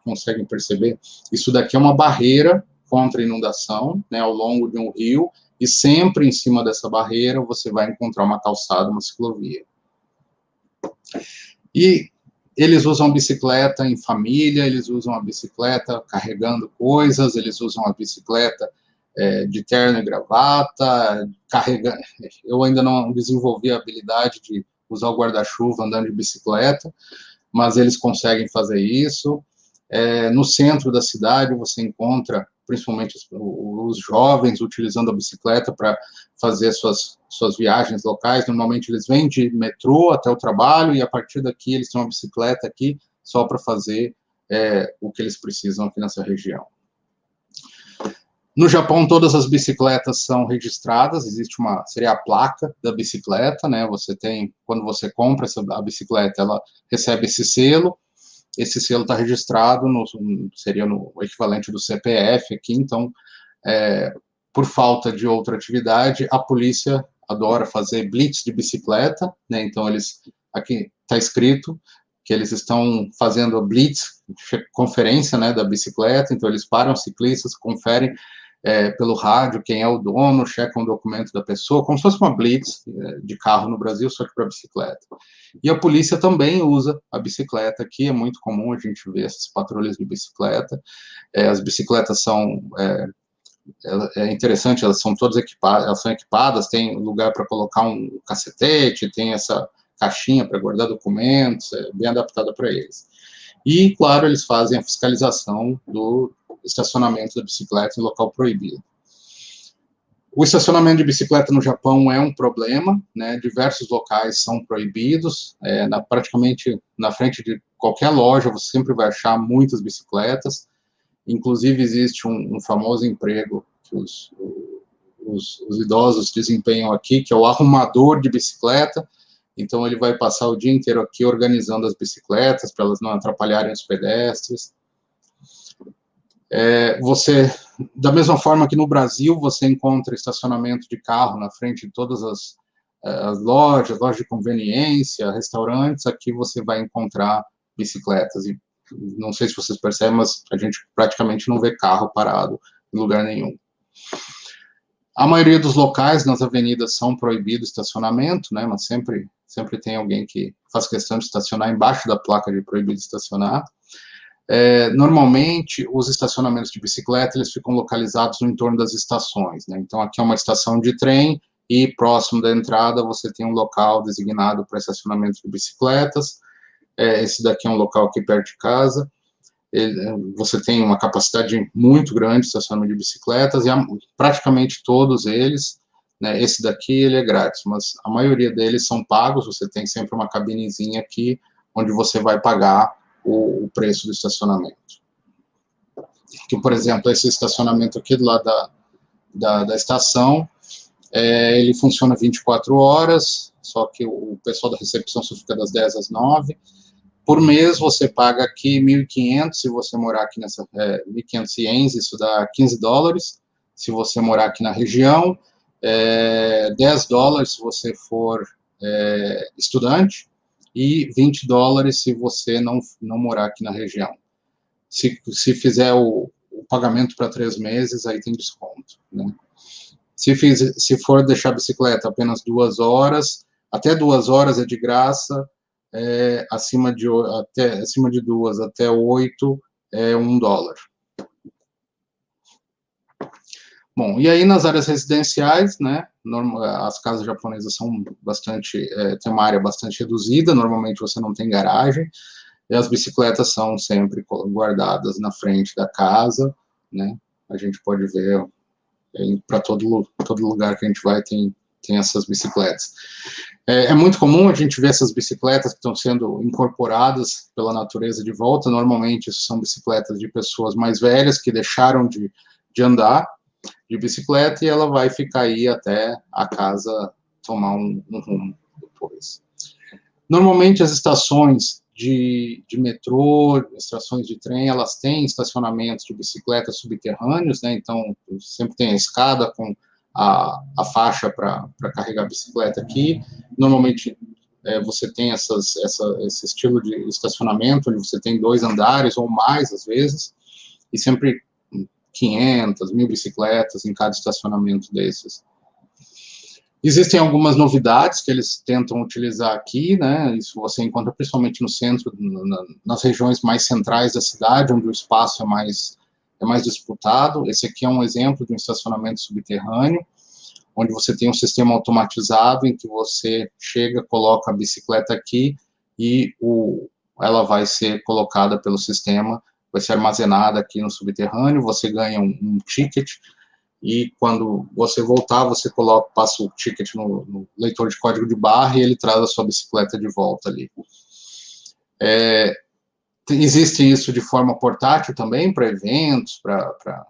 conseguem perceber, isso daqui é uma barreira contra a inundação, né, ao longo de um rio, e sempre em cima dessa barreira você vai encontrar uma calçada, uma ciclovia. E eles usam a bicicleta em família, eles usam a bicicleta carregando coisas, eles usam a bicicleta de terno e gravata, carregando. Eu ainda não desenvolvi a habilidade de usar o guarda-chuva andando de bicicleta, mas eles conseguem fazer isso. No centro da cidade você encontra principalmente os jovens utilizando a bicicleta para fazer suas viagens locais. Normalmente eles vêm de metrô até o trabalho, e a partir daqui eles têm uma bicicleta aqui só para fazer o que eles precisam aqui nessa região. No Japão, todas as bicicletas são registradas, existe seria a placa da bicicleta, né? Você tem, quando você compra a bicicleta, ela recebe esse selo está registrado, seria no equivalente do CPF aqui. Então, por falta de outra atividade, a polícia adora fazer blitz de bicicleta, né? Então, aqui está escrito que eles estão fazendo a blitz, conferência, né, da bicicleta. Então, eles param os ciclistas, conferem pelo rádio quem é o dono, checam o documento da pessoa, como se fosse uma blitz de carro no Brasil, só que para bicicleta. E a polícia também usa a bicicleta aqui, é muito comum a gente ver essas patrulhas de bicicleta. As bicicletas são, interessante, elas são todas equipadas, elas são equipadas, tem lugar para colocar um cacetete, tem essa caixinha para guardar documentos, bem adaptada para eles. E, claro, eles fazem a fiscalização do estacionamento da bicicleta em local proibido. O estacionamento de bicicleta no Japão é um problema, né? Diversos locais são proibidos, praticamente na frente de qualquer loja você sempre vai achar muitas bicicletas. Inclusive existe um famoso emprego que os idosos desempenham aqui, que é o arrumador de bicicleta. Então ele vai passar o dia inteiro aqui organizando as bicicletas para elas não atrapalharem os pedestres. Da mesma forma que no Brasil, você encontra estacionamento de carro na frente de todas as lojas de conveniência, restaurantes. Aqui você vai encontrar bicicletas, e não sei se vocês percebem, mas a gente praticamente não vê carro parado em lugar nenhum. A maioria dos locais nas avenidas são proibido estacionamento, né, mas sempre tem alguém que faz questão de estacionar embaixo da placa de proibido estacionar. Normalmente, os estacionamentos de bicicleta, eles ficam localizados no entorno das estações, né? Então, aqui é uma estação de trem, e próximo da entrada você tem um local designado para estacionamento de bicicletas. Esse daqui é um local aqui perto de casa. Você tem uma capacidade muito grande de estacionamento de bicicletas, e praticamente todos eles, né, esse daqui ele é grátis, mas a maioria deles são pagos. Você tem sempre uma cabinezinha aqui, onde você vai pagar o preço do estacionamento. Que, por exemplo, esse estacionamento aqui do lado da estação, ele funciona 24 horas, só que o pessoal da recepção só fica das 10 às 9. Por mês, você paga aqui 1.500, se você morar aqui 1.500 ienes, isso dá $15, se você morar aqui na região, $10 se você for estudante, e $20 se você não morar aqui na região. Se fizer o pagamento para 3 meses, aí tem desconto, né? Se for deixar a bicicleta apenas 2 horas, até 2 horas é de graça, acima de 2 até 8 é $1. Bom, e aí nas áreas residenciais, né, as casas japonesas são tem uma área bastante reduzida, normalmente você não tem garagem, e as bicicletas são sempre guardadas na frente da casa, né, a gente pode ver para todo lugar que a gente vai tem essas bicicletas. É muito comum a gente ver essas bicicletas que estão sendo incorporadas pela natureza de volta. Normalmente isso são bicicletas de pessoas mais velhas que deixaram de andar, de bicicleta, e ela vai ficar aí até a casa tomar um rumo depois. Normalmente, as estações de metrô, estações de trem, elas têm estacionamentos de bicicletas subterrâneos, né? Então, sempre tem a escada com a faixa para carregar a bicicleta aqui. Normalmente, você tem esse estilo de estacionamento, onde você tem 2 andares ou mais, às vezes, e sempre 500, 1.000 bicicletas em cada estacionamento desses. Existem algumas novidades que eles tentam utilizar aqui, né? Isso você encontra principalmente no centro, nas regiões mais centrais da cidade, onde o espaço é mais disputado. Esse aqui é um exemplo de um estacionamento subterrâneo, onde você tem um sistema automatizado em que você chega, coloca a bicicleta aqui e ela vai ser colocada pelo sistema, vai ser armazenada aqui no subterrâneo, você ganha um ticket, e quando você voltar, você passa o ticket no leitor de código de barra e ele traz a sua bicicleta de volta ali. Existe isso de forma portátil também, para eventos, para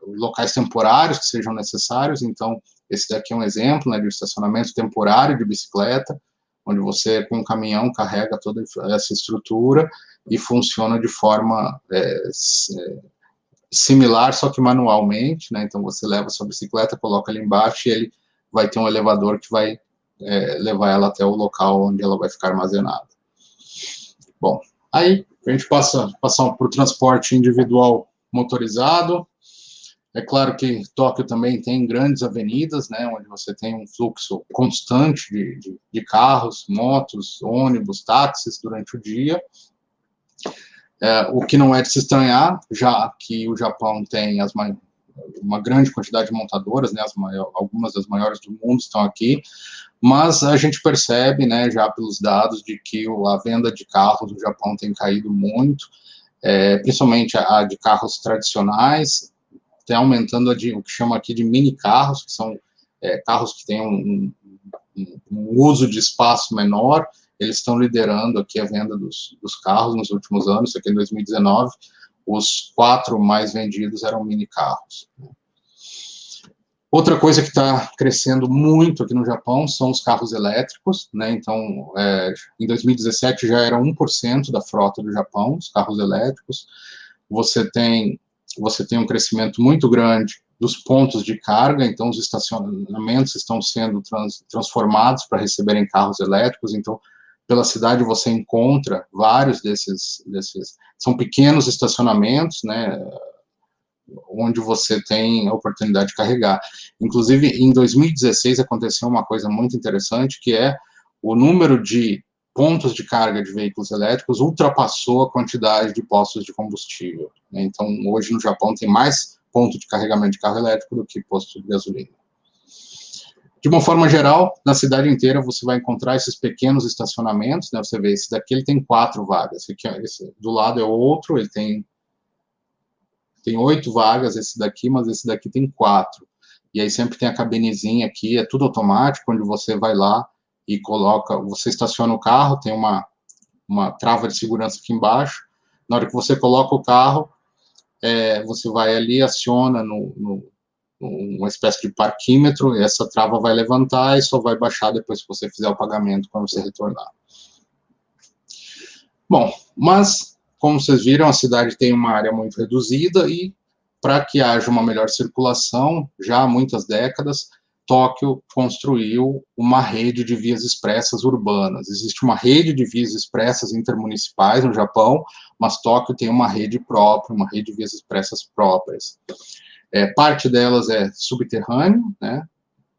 locais temporários que sejam necessários. Então, esse daqui é um exemplo, né, de estacionamento temporário de bicicleta, onde você, com um caminhão, carrega toda essa estrutura e funciona de forma similar, só que manualmente, né? Então, você leva a sua bicicleta, coloca ali embaixo e ele vai ter um elevador que vai levar ela até o local onde ela vai ficar armazenada. Bom, aí a gente passar para o transporte individual motorizado. É claro que Tóquio também tem grandes avenidas, né, onde você tem um fluxo constante de carros, motos, ônibus, táxis durante o dia. O que não é de se estranhar, já que o Japão tem uma grande quantidade de montadoras, né, algumas das maiores do mundo estão aqui, mas a gente percebe, né, já pelos dados, de que a venda de carros no Japão tem caído muito, principalmente a de carros tradicionais, tem aumentando o que chama aqui de mini carros, que são carros que têm um uso de espaço menor. Eles estão liderando aqui a venda dos carros nos últimos anos. Isso aqui em 2019, os 4 mais vendidos eram mini carros. Outra coisa que está crescendo muito aqui no Japão são os carros elétricos, né? Então, em 2017 já era 1% da frota do Japão, os carros elétricos. Você tem um crescimento muito grande dos pontos de carga, então os estacionamentos estão sendo transformados para receberem carros elétricos. Então, pela cidade você encontra vários desses são pequenos estacionamentos, né, onde você tem a oportunidade de carregar. Inclusive, em 2016 aconteceu uma coisa muito interessante, que é o número de pontos de carga de veículos elétricos ultrapassou a quantidade de postos de combustível, né? Então, hoje no Japão tem mais ponto de carregamento de carro elétrico do que posto de gasolina. De uma forma geral, na cidade inteira você vai encontrar esses pequenos estacionamentos, né? Você vê, esse daqui ele tem 4 vagas, esse do lado é outro, ele tem 8 vagas, esse daqui, mas esse daqui tem 4. E aí sempre tem a cabinezinha aqui, é tudo automático, onde você vai lá e você estaciona o carro, tem uma trava de segurança aqui embaixo. Na hora que você coloca o carro, você vai ali, aciona uma espécie de parquímetro, e essa trava vai levantar e só vai baixar depois que você fizer o pagamento, quando você retornar. Bom, mas, como vocês viram, a cidade tem uma área muito reduzida e, para que haja uma melhor circulação, já há muitas décadas, Tóquio construiu uma rede de vias expressas urbanas. Existe uma rede de vias expressas intermunicipais no Japão, mas Tóquio tem uma rede própria, uma rede de vias expressas próprias. Parte delas é subterrâneo, né,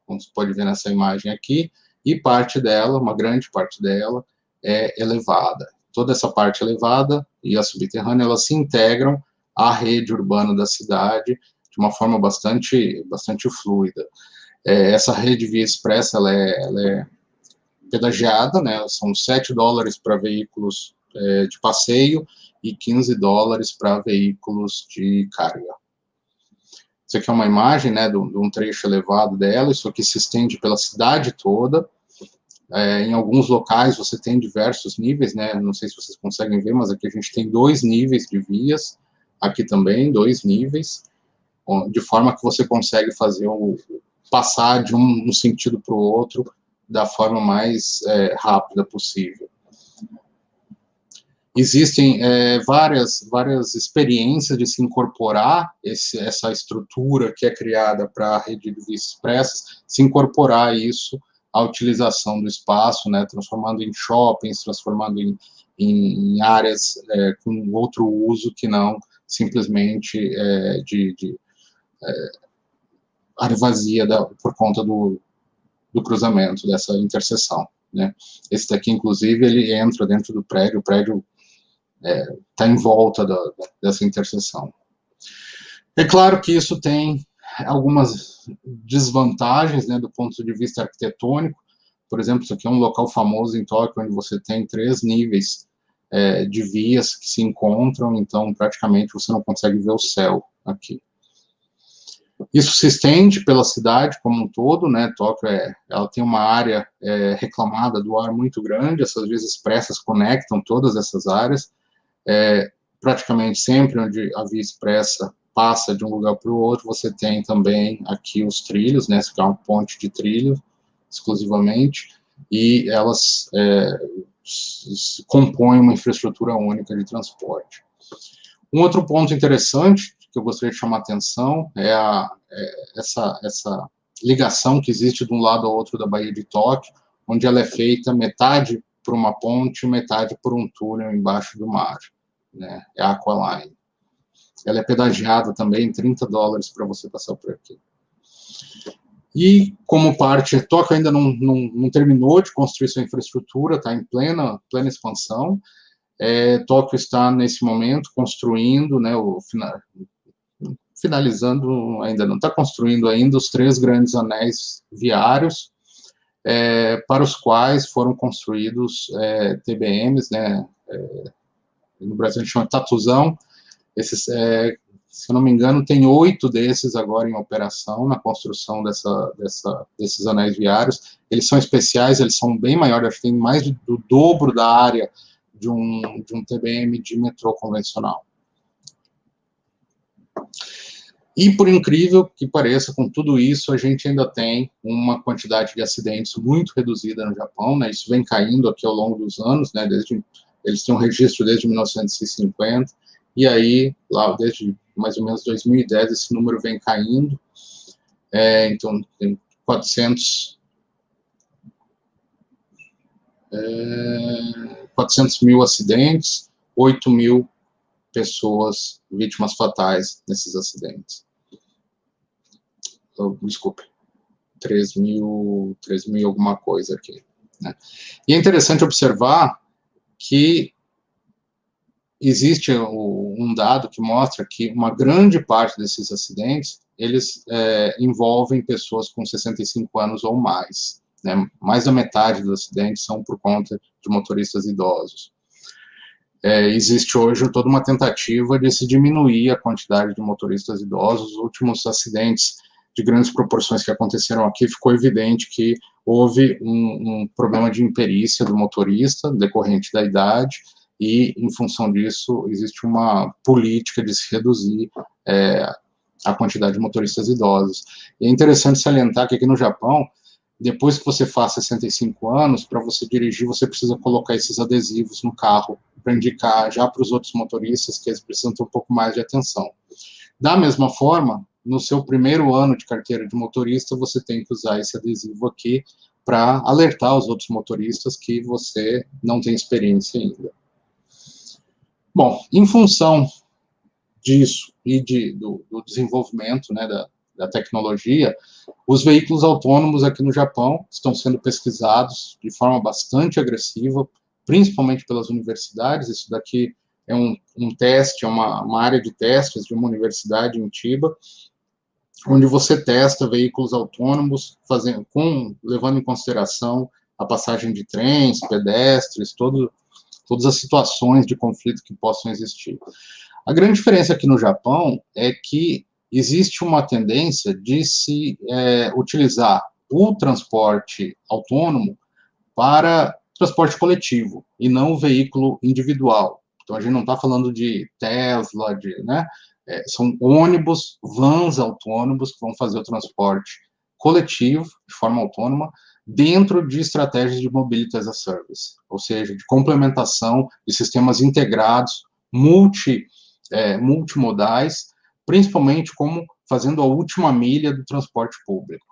como você pode ver nessa imagem aqui, e parte dela, uma grande parte dela, é elevada. Toda essa parte elevada e a subterrânea, elas se integram à rede urbana da cidade de uma forma bastante fluida. Essa rede via expressa, ela é pedagiada, né, são $7 para veículos de passeio e $15 para veículos de carga. Isso aqui é uma imagem, né, de um trecho elevado dela. Isso aqui se estende pela cidade toda. Em alguns locais você tem diversos níveis, né, não sei se vocês conseguem ver, mas aqui a gente tem 2 níveis de vias, aqui também 2 níveis. de forma que você consegue fazer passar de um sentido para o outro da forma mais rápida possível. Existem várias experiências de se incorporar essa estrutura que é criada para a rede de vias expressas, se incorporar isso à utilização do espaço, né, transformando em shoppings, transformando em áreas com outro uso que não simplesmente de área vazia por conta do cruzamento, dessa interseção, né. Esse daqui, inclusive, ele entra dentro do prédio, o prédio está em volta dessa interseção. É claro que isso tem algumas desvantagens, né, do ponto de vista arquitetônico. Por exemplo, isso aqui é um local famoso em Tóquio, onde você tem 3 níveis de vias que se encontram, então praticamente você não consegue ver o céu aqui. Isso se estende pela cidade como um todo, né? Tóquio ela tem uma área reclamada do ar muito grande, essas vias expressas conectam todas essas áreas. Praticamente sempre onde a via expressa passa de um lugar para o outro, você tem também aqui os trilhos, né, que é uma ponte de trilho, exclusivamente, e elas compõem uma infraestrutura única de transporte. Um outro ponto interessante que eu gostaria de chamar a atenção é essa ligação que existe de um lado ao outro da Baía de Tóquio, onde ela é feita metade por uma ponte, metade por um túnel embaixo do mar, né? É a Aqualine. Ela é pedagiada também, $30 para você passar por aqui. E, como parte, Tóquio ainda não terminou de construir sua infraestrutura, está em plena expansão. Tóquio está, nesse momento, construindo, né, finalizando, ainda não está construindo ainda, os 3 grandes anéis viários, para os quais foram construídos TBMs, né, no Brasil a gente chama de tatuzão. Esses, se eu não me engano, tem 8 desses agora em operação na construção desses anéis viários. Eles são especiais, eles são bem maiores, acho que tem mais do dobro da área de um TBM de metrô convencional. E, por incrível que pareça, com tudo isso, a gente ainda tem uma quantidade de acidentes muito reduzida no Japão, né? Isso vem caindo aqui ao longo dos anos, né? Eles têm um registro desde 1950, e aí, lá desde mais ou menos 2010, esse número vem caindo. Então, tem 400 mil acidentes, 8 mil pessoas vítimas fatais nesses acidentes. Desculpe, 3 mil alguma coisa aqui, né? E é interessante observar que existe um dado que mostra que uma grande parte desses acidentes, eles envolvem pessoas com 65 anos ou mais, né? Mais da metade dos acidentes são por conta de motoristas idosos. Existe hoje toda uma tentativa de se diminuir a quantidade de motoristas idosos. Os últimos acidentes de grandes proporções que aconteceram aqui, ficou evidente que houve um problema de imperícia do motorista, decorrente da idade, e, em função disso, existe uma política de se reduzir a quantidade de motoristas idosos. E é interessante salientar que aqui no Japão, depois que você faz 65 anos, para você dirigir, você precisa colocar esses adesivos no carro, para indicar já para os outros motoristas que eles precisam ter um pouco mais de atenção. Da mesma forma, no seu primeiro ano de carteira de motorista, você tem que usar esse adesivo aqui para alertar os outros motoristas que você não tem experiência ainda. Bom, em função disso e do desenvolvimento, né, da tecnologia, os veículos autônomos aqui no Japão estão sendo pesquisados de forma bastante agressiva, principalmente pelas universidades. Isso daqui é um teste, é uma área de testes de uma universidade em Chiba, onde você testa veículos autônomos, levando em consideração a passagem de trens, pedestres, todas as situações de conflito que possam existir. A grande diferença aqui no Japão é que existe uma tendência de se utilizar o transporte autônomo para transporte coletivo, e não o veículo individual. Então, a gente não está falando de Tesla, né? são ônibus, vans autônomos que vão fazer o transporte coletivo, de forma autônoma, dentro de estratégias de Mobility as a Service, ou seja, de complementação de sistemas integrados, multimodais, principalmente como fazendo a última milha do transporte público.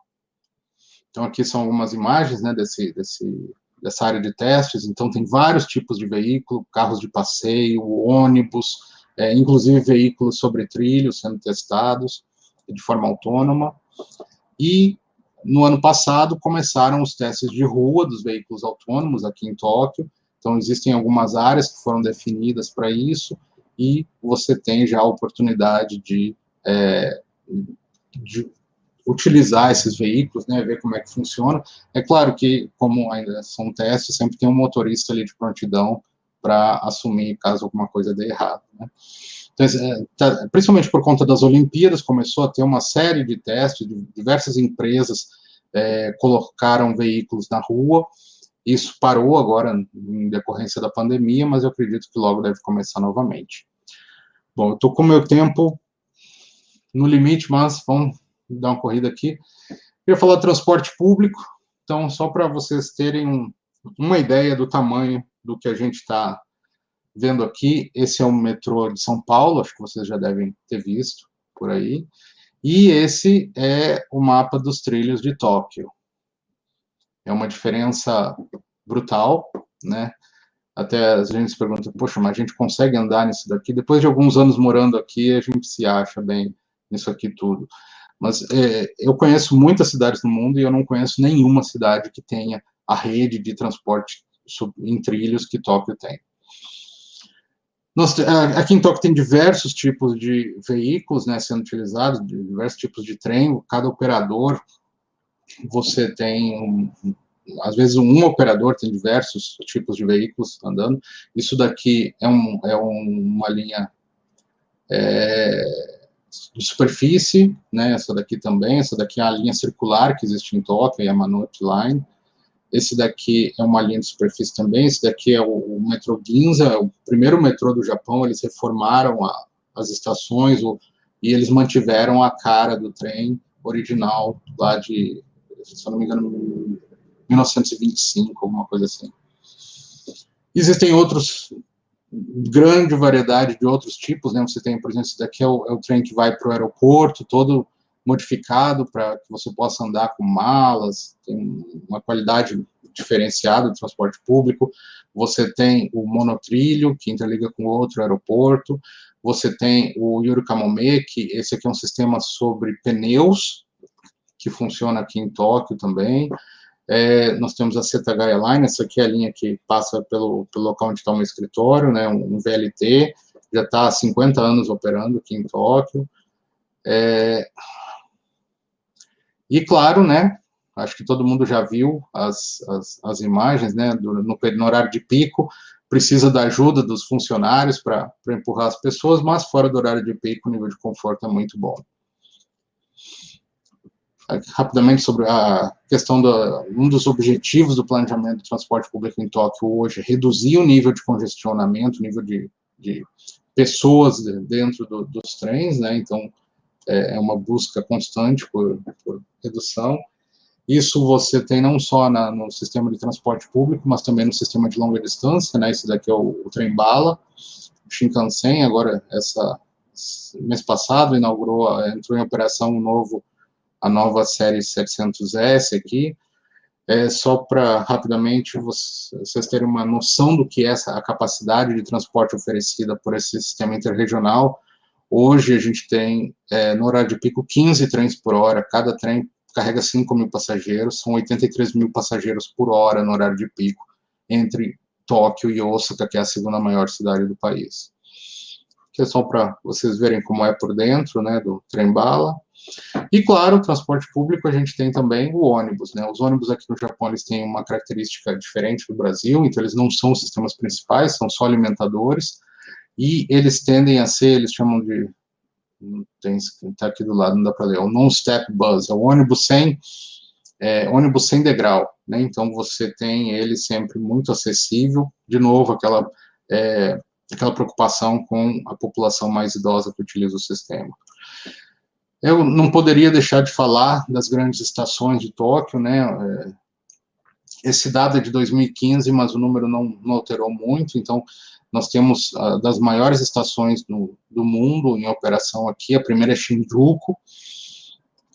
Então, aqui são algumas imagens, né, dessa área de testes. Então, tem vários tipos de veículo, carros de passeio, ônibus, inclusive veículos sobre trilhos sendo testados de forma autônoma. E, no ano passado, começaram os testes de rua dos veículos autônomos aqui em Tóquio. Então, existem algumas áreas que foram definidas para isso, e você tem já a oportunidade de utilizar esses veículos, né, ver como é que funciona. É claro que, como ainda são testes, sempre tem um motorista ali de prontidão para assumir caso alguma coisa dê errado, né. Então, principalmente por conta das Olimpíadas, começou a ter uma série de testes, diversas empresas colocaram veículos na rua. Isso parou agora em decorrência da pandemia, mas eu acredito que logo deve começar novamente. Bom, eu estou com o meu tempo no limite, mas vamos dar uma corrida aqui. Eu queria falar de transporte público, então, só para vocês terem uma ideia do tamanho do que a gente está vendo aqui. Esse é o metrô de São Paulo, acho que vocês já devem ter visto por aí, e esse é o mapa dos trilhos de Tóquio. É uma diferença brutal, né? Até a gente se pergunta, poxa, mas a gente consegue andar nisso daqui? Depois de alguns anos morando aqui, a gente se acha bem nisso aqui tudo. Mas eu conheço muitas cidades no mundo e eu não conheço nenhuma cidade que tenha a rede de transporte em trilhos que Tóquio tem. Aqui em Tóquio tem diversos tipos de veículos, né, sendo utilizados, diversos tipos de trem. Cada operador, você tem, às vezes um operador tem diversos tipos de veículos andando. Isso daqui é uma linha de superfície, né, essa daqui também. Essa daqui é a linha circular que existe em Tóquio, a Yamanote Line. Esse daqui é uma linha de superfície também. Esse daqui é o metrô Ginza, o primeiro metrô do Japão. Eles reformaram as estações e eles mantiveram a cara do trem original lá de, se eu não me engano, 1925, alguma coisa assim. Existem grande variedade de outros tipos, né? Você tem, por exemplo, esse daqui é o trem que vai para o aeroporto, todo modificado para que você possa andar com malas, tem uma qualidade diferenciada do transporte público. Você tem o monotrilho, que interliga com outro aeroporto. Você tem o Yuri Kamome, que esse aqui é um sistema sobre pneus, que funciona aqui em Tóquio também. Nós temos a Setagaya Line, essa aqui é a linha que passa pelo local onde está o meu escritório, né, um VLT, já está há 50 anos operando aqui em Tóquio. E, claro, né, acho que todo mundo já viu as imagens, né, no horário de pico, precisa da ajuda dos funcionários para empurrar as pessoas, mas fora do horário de pico, o nível de conforto é muito bom. Rapidamente sobre a questão um dos objetivos do planejamento do transporte público em Tóquio hoje é reduzir o nível de congestionamento, o nível de pessoas dentro dos trens, né, então é uma busca constante por redução. Isso você tem não só no sistema de transporte público, mas também no sistema de longa distância, né? Esse daqui é o trem-bala, o Shinkansen. Agora, mês passado, entrou em operação a nova série 700S aqui. Só para, rapidamente, vocês terem uma noção do que é a capacidade de transporte oferecida por esse sistema interregional. Hoje a gente tem, no horário de pico, 15 trens por hora. Cada trem carrega 5.000 passageiros, são 83.000 passageiros por hora no horário de pico, entre Tóquio e Osaka, que é a segunda maior cidade do país. Aqui é só para vocês verem como é por dentro, né, do trem-bala. E, claro, o transporte público, a gente tem também o ônibus, né? Os ônibus aqui no Japão, eles têm uma característica diferente do Brasil, então eles não são os sistemas principais, são só alimentadores, e eles tendem a ser, eles chamam de, está aqui do lado, não dá para ler, o non-step bus, é o ônibus sem degrau, né? Então você tem ele sempre muito acessível, de novo, aquela preocupação com a população mais idosa que utiliza o sistema. Eu não poderia deixar de falar das grandes estações de Tóquio, né? Esse dado é de 2015, mas o número não alterou muito, então nós temos das maiores estações do mundo em operação aqui. A primeira é Shinjuku,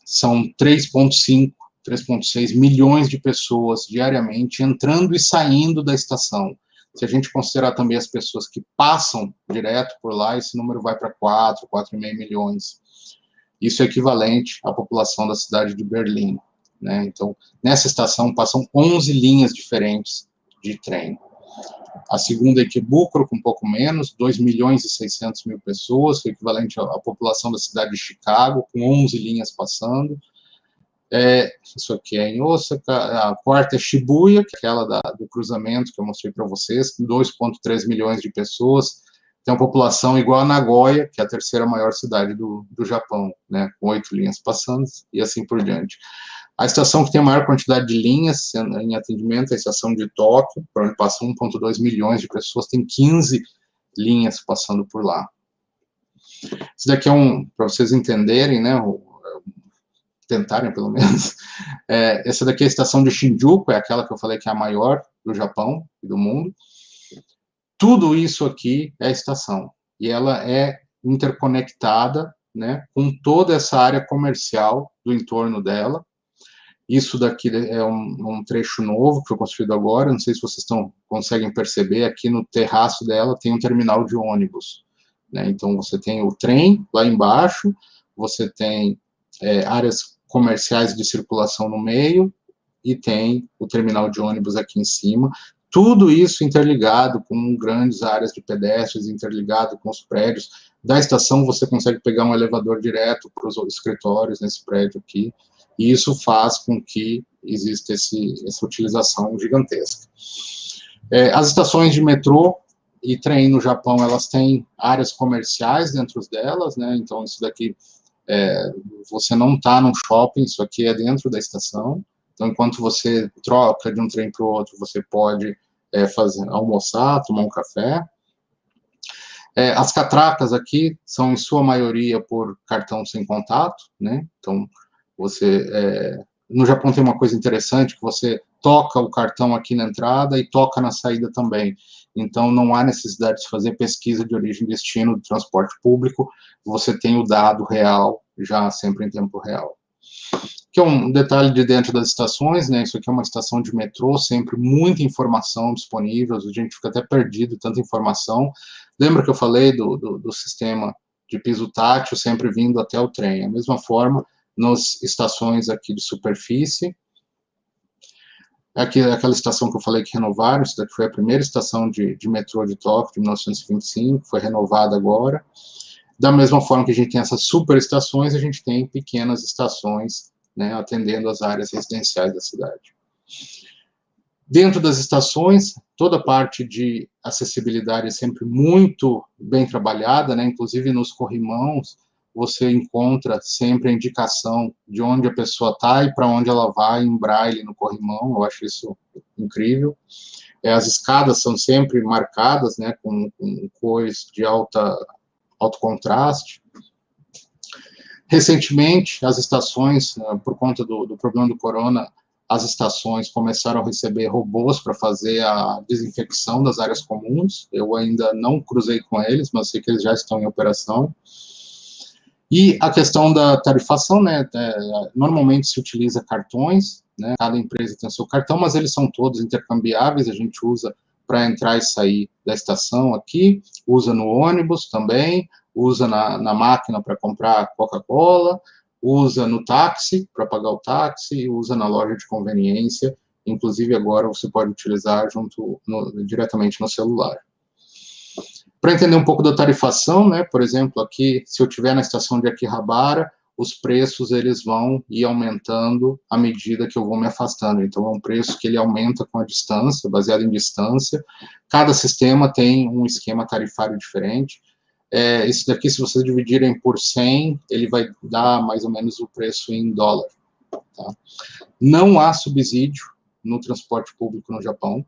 são 3,5, 3,6 milhões de pessoas diariamente entrando e saindo da estação. Se a gente considerar também as pessoas que passam direto por lá, esse número vai para 4,5 milhões. Isso é equivalente à população da cidade de Berlim, né? Então, nessa estação passam 11 linhas diferentes de trem. A segunda é Ikebukuro, com um pouco menos, 2 milhões e 600 mil pessoas, que é equivalente à população da cidade de Chicago, com 11 linhas passando. Isso aqui é em Osaka. A quarta é Shibuya, que é aquela do cruzamento que eu mostrei para vocês, 2,3 milhões de pessoas. Tem uma população igual a Nagoya, que é a terceira maior cidade do Japão, né, com 8 linhas passando, e assim por diante. A estação que tem a maior quantidade de linhas em atendimento é a estação de Tóquio, por onde passam 1,2 milhões de pessoas, tem 15 linhas passando por lá. Isso daqui é para vocês entenderem, né, tentarem pelo menos, essa daqui é a estação de Shinjuku, é aquela que eu falei que é a maior do Japão e do mundo. Tudo isso aqui é a estação, e ela é interconectada, né, com toda essa área comercial do entorno dela. Isso daqui é um trecho novo que foi construído agora, não sei se vocês conseguem perceber, aqui no terraço dela tem um terminal de ônibus, né? Então você tem o trem lá embaixo, você tem áreas comerciais de circulação no meio, e tem o terminal de ônibus aqui em cima, tudo isso interligado com grandes áreas de pedestres, interligado com os prédios. Da estação você consegue pegar um elevador direto para os escritórios nesse prédio aqui, e isso faz com que exista essa utilização gigantesca. As estações de metrô e trem no Japão, elas têm áreas comerciais dentro delas, né? Então isso daqui, você não está num shopping, isso aqui é dentro da estação. Então, enquanto você troca de um trem para o outro, você pode almoçar, tomar um café. As catracas aqui são, em sua maioria, por cartão sem contato, né? Então, no Japão tem uma coisa interessante, que você toca o cartão aqui na entrada e toca na saída também. Então, não há necessidade de fazer pesquisa de origem e destino do transporte público, você tem o dado real, já sempre em tempo real. Que é um detalhe de dentro das estações, né? Isso aqui é uma estação de metrô, sempre muita informação disponível, a gente fica até perdido, tanta informação. Lembra que eu falei do sistema de piso tátil sempre vindo até o trem? A mesma forma nas estações aqui de superfície. Aqui é aquela estação que eu falei que renovaram, isso daqui foi a primeira estação de metrô de Tóquio, de 1925, foi renovada agora. Da mesma forma que a gente tem essas superestações, a gente tem pequenas estações, né, atendendo as áreas residenciais da cidade. Dentro das estações, toda a parte de acessibilidade é sempre muito bem trabalhada, né, inclusive nos corrimãos, você encontra sempre a indicação de onde a pessoa está e para onde ela vai em braille no corrimão, eu acho isso incrível. As escadas são sempre marcadas, né, com cores de alto contraste. Recentemente, as estações, por conta do problema do corona, as estações começaram a receber robôs para fazer a desinfecção das áreas comuns. Eu ainda não cruzei com eles, mas sei que eles já estão em operação. E a questão da tarifação, né, normalmente se utiliza cartões, né, cada empresa tem o seu cartão, mas eles são todos intercambiáveis, a gente usa para entrar e sair da estação aqui, usa no ônibus também, usa na máquina para comprar Coca-Cola, usa no táxi para pagar o táxi, usa na loja de conveniência, inclusive agora você pode utilizar diretamente no celular. Para entender um pouco da tarifação, né, por exemplo, aqui, se eu estiver na estação de Akihabara, os preços eles vão ir aumentando à medida que eu vou me afastando. Então, é um preço que ele aumenta com a distância, baseado em distância. Cada sistema tem um esquema tarifário diferente. Isso daqui, se vocês dividirem por 100, ele vai dar mais ou menos o preço em dólar. Tá? Não há subsídio no transporte público no Japão.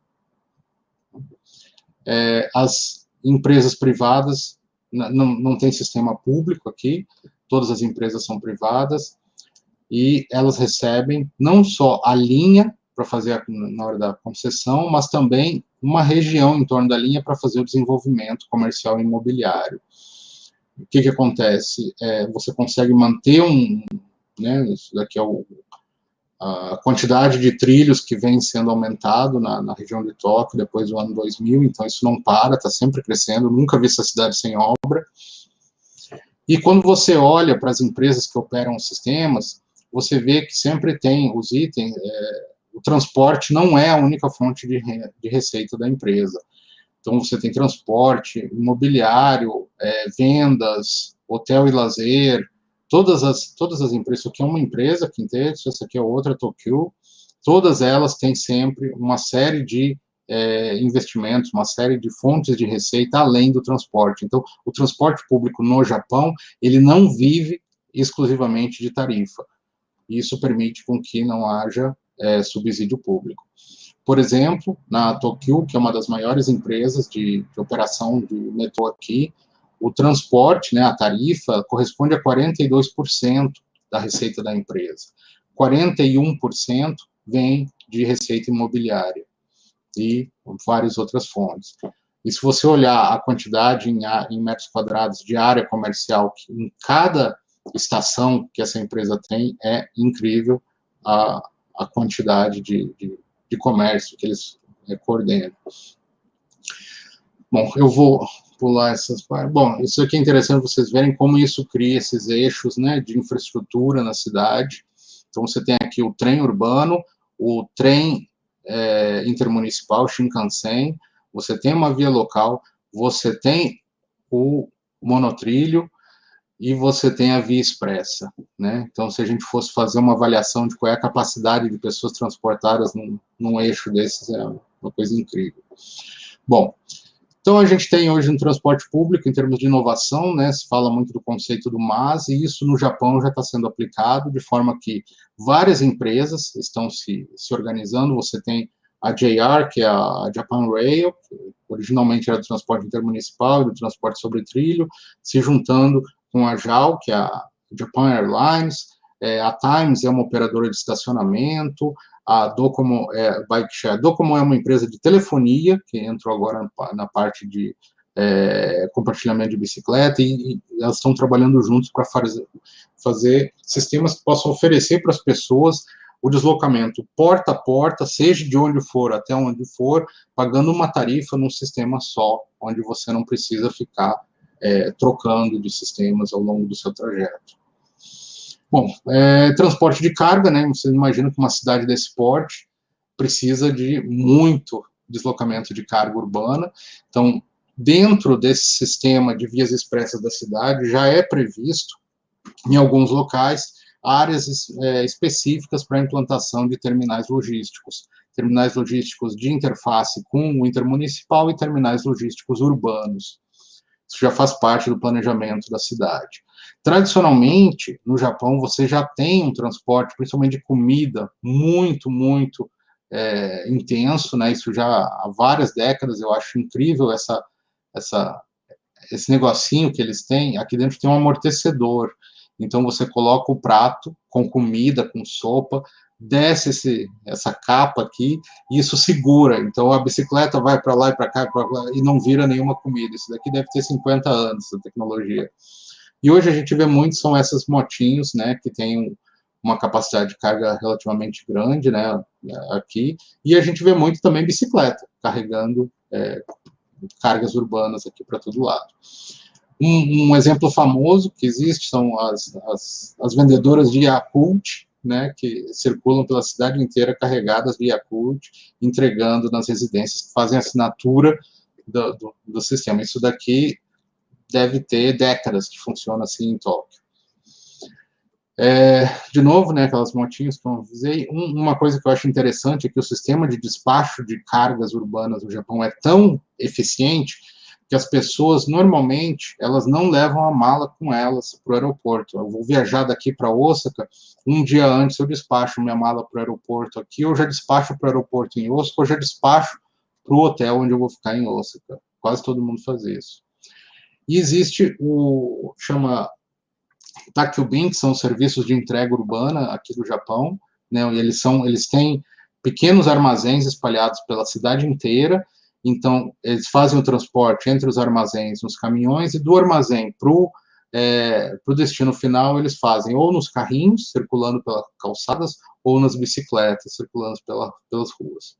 As empresas privadas, não tem sistema público aqui, todas as empresas são privadas, e elas recebem não só a linha para fazer na hora da concessão, mas também uma região em torno da linha para fazer o desenvolvimento comercial e imobiliário. O que acontece? Você consegue manter né, isso daqui é a quantidade de trilhos que vem sendo aumentado na região de Tóquio depois do ano 2000, então isso não para, está sempre crescendo, nunca vi essa cidade sem obra. E quando você olha para as empresas que operam os sistemas, você vê que sempre tem os itens, o transporte não é a única fonte de receita da empresa. Então, você tem transporte, imobiliário, vendas, hotel e lazer, todas as empresas, isso aqui é uma empresa, Quinteto, essa aqui é outra, Tokyo, todas elas têm sempre uma série de investimentos, uma série de fontes de receita além do transporte. Então, o transporte público no Japão, ele não vive exclusivamente de tarifa. Isso permite com que não haja subsídio público. Por exemplo, na Tokyo, que é uma das maiores empresas de operação de metrô aqui, o transporte, né, a tarifa, corresponde a 42% da receita da empresa. 41% vem de receita imobiliária e várias outras fontes. E se você olhar a quantidade em metros quadrados de área comercial que em cada estação que essa empresa tem, é incrível a quantidade de comércio que eles coordenam. Bom, eu vou pular essas partes. Bom, isso aqui é interessante vocês verem como isso cria esses eixos, né, de infraestrutura na cidade. Então, você tem aqui o trem urbano, o trem intermunicipal, Shinkansen, você tem uma via local, você tem o monotrilho, e você tem a via expressa, né? Então, se a gente fosse fazer uma avaliação de qual é a capacidade de pessoas transportadas num eixo desses, é uma coisa incrível. Bom, então a gente tem hoje no transporte público, em termos de inovação, né? Se fala muito do conceito do MaaS, e isso no Japão já está sendo aplicado, de forma que várias empresas estão se organizando. Você tem a JR, que é a Japan Rail, que originalmente era do transporte intermunicipal e do transporte sobre trilho, se juntando com a JAL, que é a Japan Airlines, a Times é uma operadora de estacionamento, a Docomo Bike Share. A Docomo é uma empresa de telefonia, que entrou agora na parte de compartilhamento de bicicleta, e elas estão trabalhando juntos para fazer sistemas que possam oferecer para as pessoas o deslocamento porta a porta, seja de onde for até onde for, pagando uma tarifa num sistema só, onde você não precisa ficar trocando de sistemas ao longo do seu trajeto. Bom, transporte de carga, né? Vocês imaginam que uma cidade desse porte precisa de muito deslocamento de carga urbana. Então, dentro desse sistema de vias expressas da cidade, já é previsto, em alguns locais, áreas específicas para a implantação de terminais logísticos de interface com o intermunicipal e terminais logísticos urbanos. Isso já faz parte do planejamento da cidade. Tradicionalmente, no Japão, você já tem um transporte, principalmente de comida, muito, muito intenso, né? Isso já há várias décadas. Eu acho incrível esse negocinho que eles têm. Aqui dentro tem um amortecedor. Então, você coloca o prato com comida, com sopa, desce essa capa aqui, e isso segura. Então, a bicicleta vai para lá e para cá, e não vira nenhuma comida. Isso daqui deve ter 50 anos, essa tecnologia. E hoje a gente vê muito, são essas motinhos, né, que tem uma capacidade de carga relativamente grande, né, aqui, e a gente vê muito também bicicleta, carregando cargas urbanas aqui para todo lado. Um exemplo famoso que existe são as vendedoras de Yakult, né, que circulam pela cidade inteira carregadas de Yakult, entregando nas residências que fazem assinatura do sistema. Isso daqui deve ter décadas que funciona assim em Tóquio. De novo, né, aquelas motinhas que eu avisei. Uma coisa que eu acho interessante é que o sistema de despacho de cargas urbanas no Japão é tão eficiente que as pessoas, normalmente, elas não levam a mala com elas para o aeroporto. Eu vou viajar daqui para Osaka, um dia antes eu despacho minha mala para o aeroporto aqui, eu já despacho para o aeroporto em Osaka, ou já despacho para o hotel onde eu vou ficar em Osaka. quase todo mundo faz isso. E existe chama Takubin, que são os serviços de entrega urbana aqui do Japão, né? E eles têm pequenos armazéns espalhados pela cidade inteira. Então, eles fazem o transporte entre os armazéns nos caminhões, e do armazém para o destino final, eles fazem ou nos carrinhos, circulando pelas calçadas, ou nas bicicletas, circulando pelas ruas.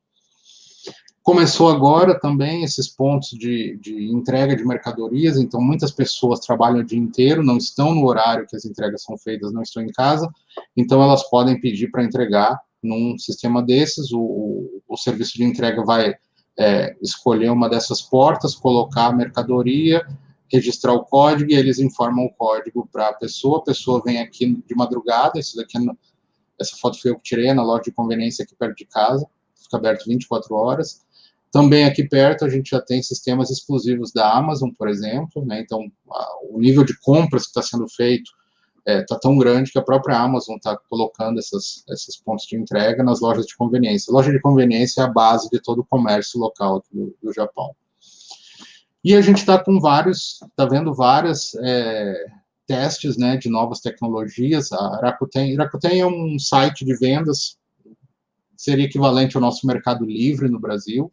Começou agora também esses pontos de entrega de mercadorias, então muitas pessoas trabalham o dia inteiro, não estão no horário que as entregas são feitas, não estão em casa, então elas podem pedir para entregar num sistema desses. O serviço de entrega vai escolher uma dessas portas, colocar a mercadoria, registrar o código, e eles informam o código para a pessoa vem aqui de madrugada. Essa foto foi eu que tirei na loja de conveniência aqui perto de casa, fica aberto 24 horas. Também aqui perto a gente já tem sistemas exclusivos da Amazon, por exemplo, né? Então o nível de compras que está sendo feito está tão grande que a própria Amazon está colocando esses pontos de entrega nas lojas de conveniência. A loja de conveniência é a base de todo o comércio local aqui do Japão. E a gente está vendo vários testes, né, de novas tecnologias. A Rakuten é um site de vendas, seria equivalente ao nosso Mercado Livre no Brasil.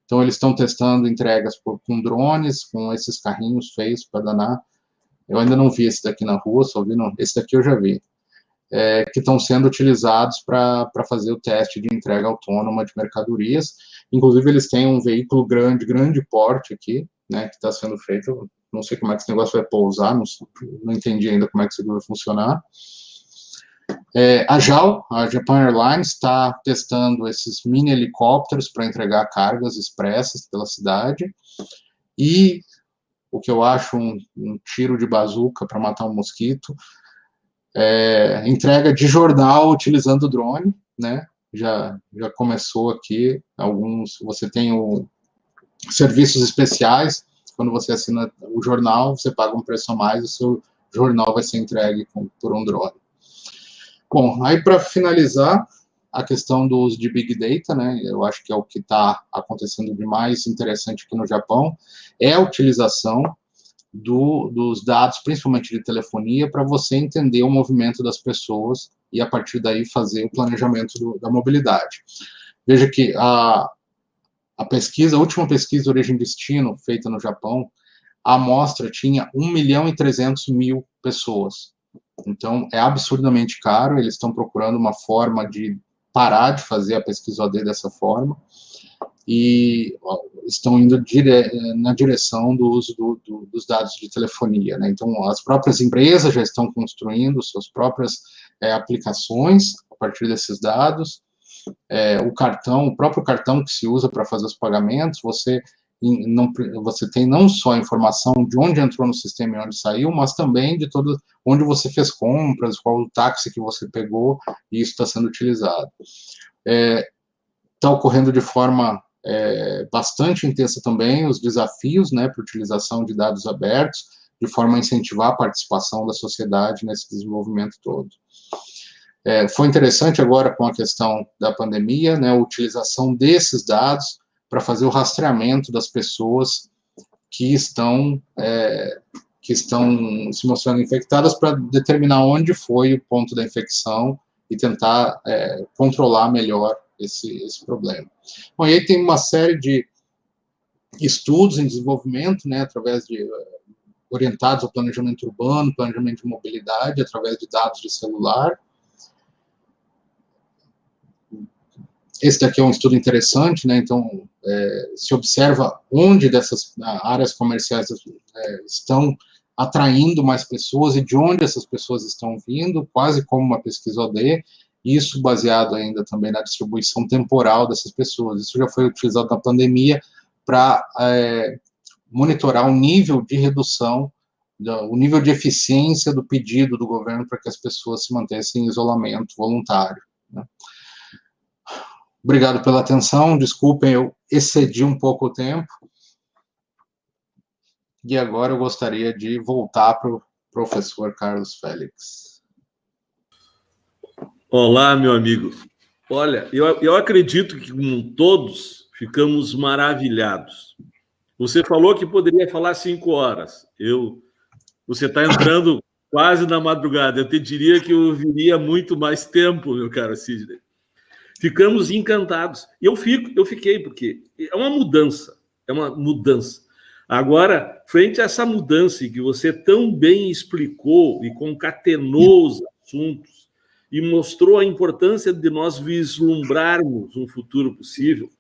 Então, eles estão testando entregas com drones, com esses carrinhos feios para danar. Eu ainda não vi esse daqui na rua, esse daqui eu já vi. Que estão sendo utilizados para fazer o teste de entrega autônoma de mercadorias. Inclusive, eles têm um veículo grande porte aqui, né, que está sendo feito. Eu não sei como é que esse negócio vai pousar, não entendi ainda como é que isso vai funcionar. A JAL, a Japan Airlines, está testando esses mini helicópteros para entregar cargas expressas pela cidade. E o que eu acho um tiro de bazuca para matar um mosquito, entrega de jornal utilizando drone, né? Já começou aqui você tem serviços especiais. Quando você assina o jornal, você paga um preço a mais, o seu jornal vai ser entregue por um drone. Bom, aí para finalizar, a questão do uso de Big Data, né, eu acho que é o que está acontecendo de mais interessante aqui no Japão, é a utilização dos dados, principalmente de telefonia, para você entender o movimento das pessoas e, a partir daí, fazer o planejamento da mobilidade. Veja que a última pesquisa de origem e destino, feita no Japão, a amostra tinha 1.300.000 pessoas. Então, é absurdamente caro. Eles estão procurando uma forma de parar de fazer a pesquisa OD dessa forma, e estão indo na direção do uso dos dados de telefonia, né? Então, as próprias empresas já estão construindo suas próprias aplicações a partir desses dados. O próprio cartão que se usa para fazer os pagamentos, você tem não só a informação de onde entrou no sistema e onde saiu, mas também de onde você fez compras, qual o táxi que você pegou, e isso está sendo utilizado. Está ocorrendo de forma bastante intensa também os desafios, né, para utilização de dados abertos, de forma a incentivar a participação da sociedade nesse desenvolvimento todo. Foi interessante agora com a questão da pandemia, né, a utilização desses dados para fazer o rastreamento das pessoas que estão se mostrando infectadas, para determinar onde foi o ponto da infecção e tentar controlar melhor esse problema. Bom, e aí tem uma série de estudos em desenvolvimento, né, orientados ao planejamento urbano, planejamento de mobilidade, através de dados de celular. Esse daqui é um estudo interessante, né? Então, se observa onde dessas áreas comerciais estão atraindo mais pessoas e de onde essas pessoas estão vindo, quase como uma pesquisa OD, isso baseado ainda também na distribuição temporal dessas pessoas. Isso já foi utilizado na pandemia para monitorar o nível de redução, o nível de eficiência do pedido do governo para que as pessoas se mantessem em isolamento voluntário, né? Obrigado pela atenção, desculpem, eu excedi um pouco o tempo. E agora eu gostaria de voltar para o professor Carlos Félix. Olá, meu amigo. Olha, eu acredito que, como todos, ficamos maravilhados. Você falou que poderia falar 5 horas. Você está entrando quase na madrugada. Eu te diria que eu viria muito mais tempo, meu caro Sidney. Ficamos encantados. E eu fiquei, porque é uma mudança. É uma mudança. Agora, frente a essa mudança que você tão bem explicou e concatenou os assuntos e mostrou a importância de nós vislumbrarmos um futuro possível,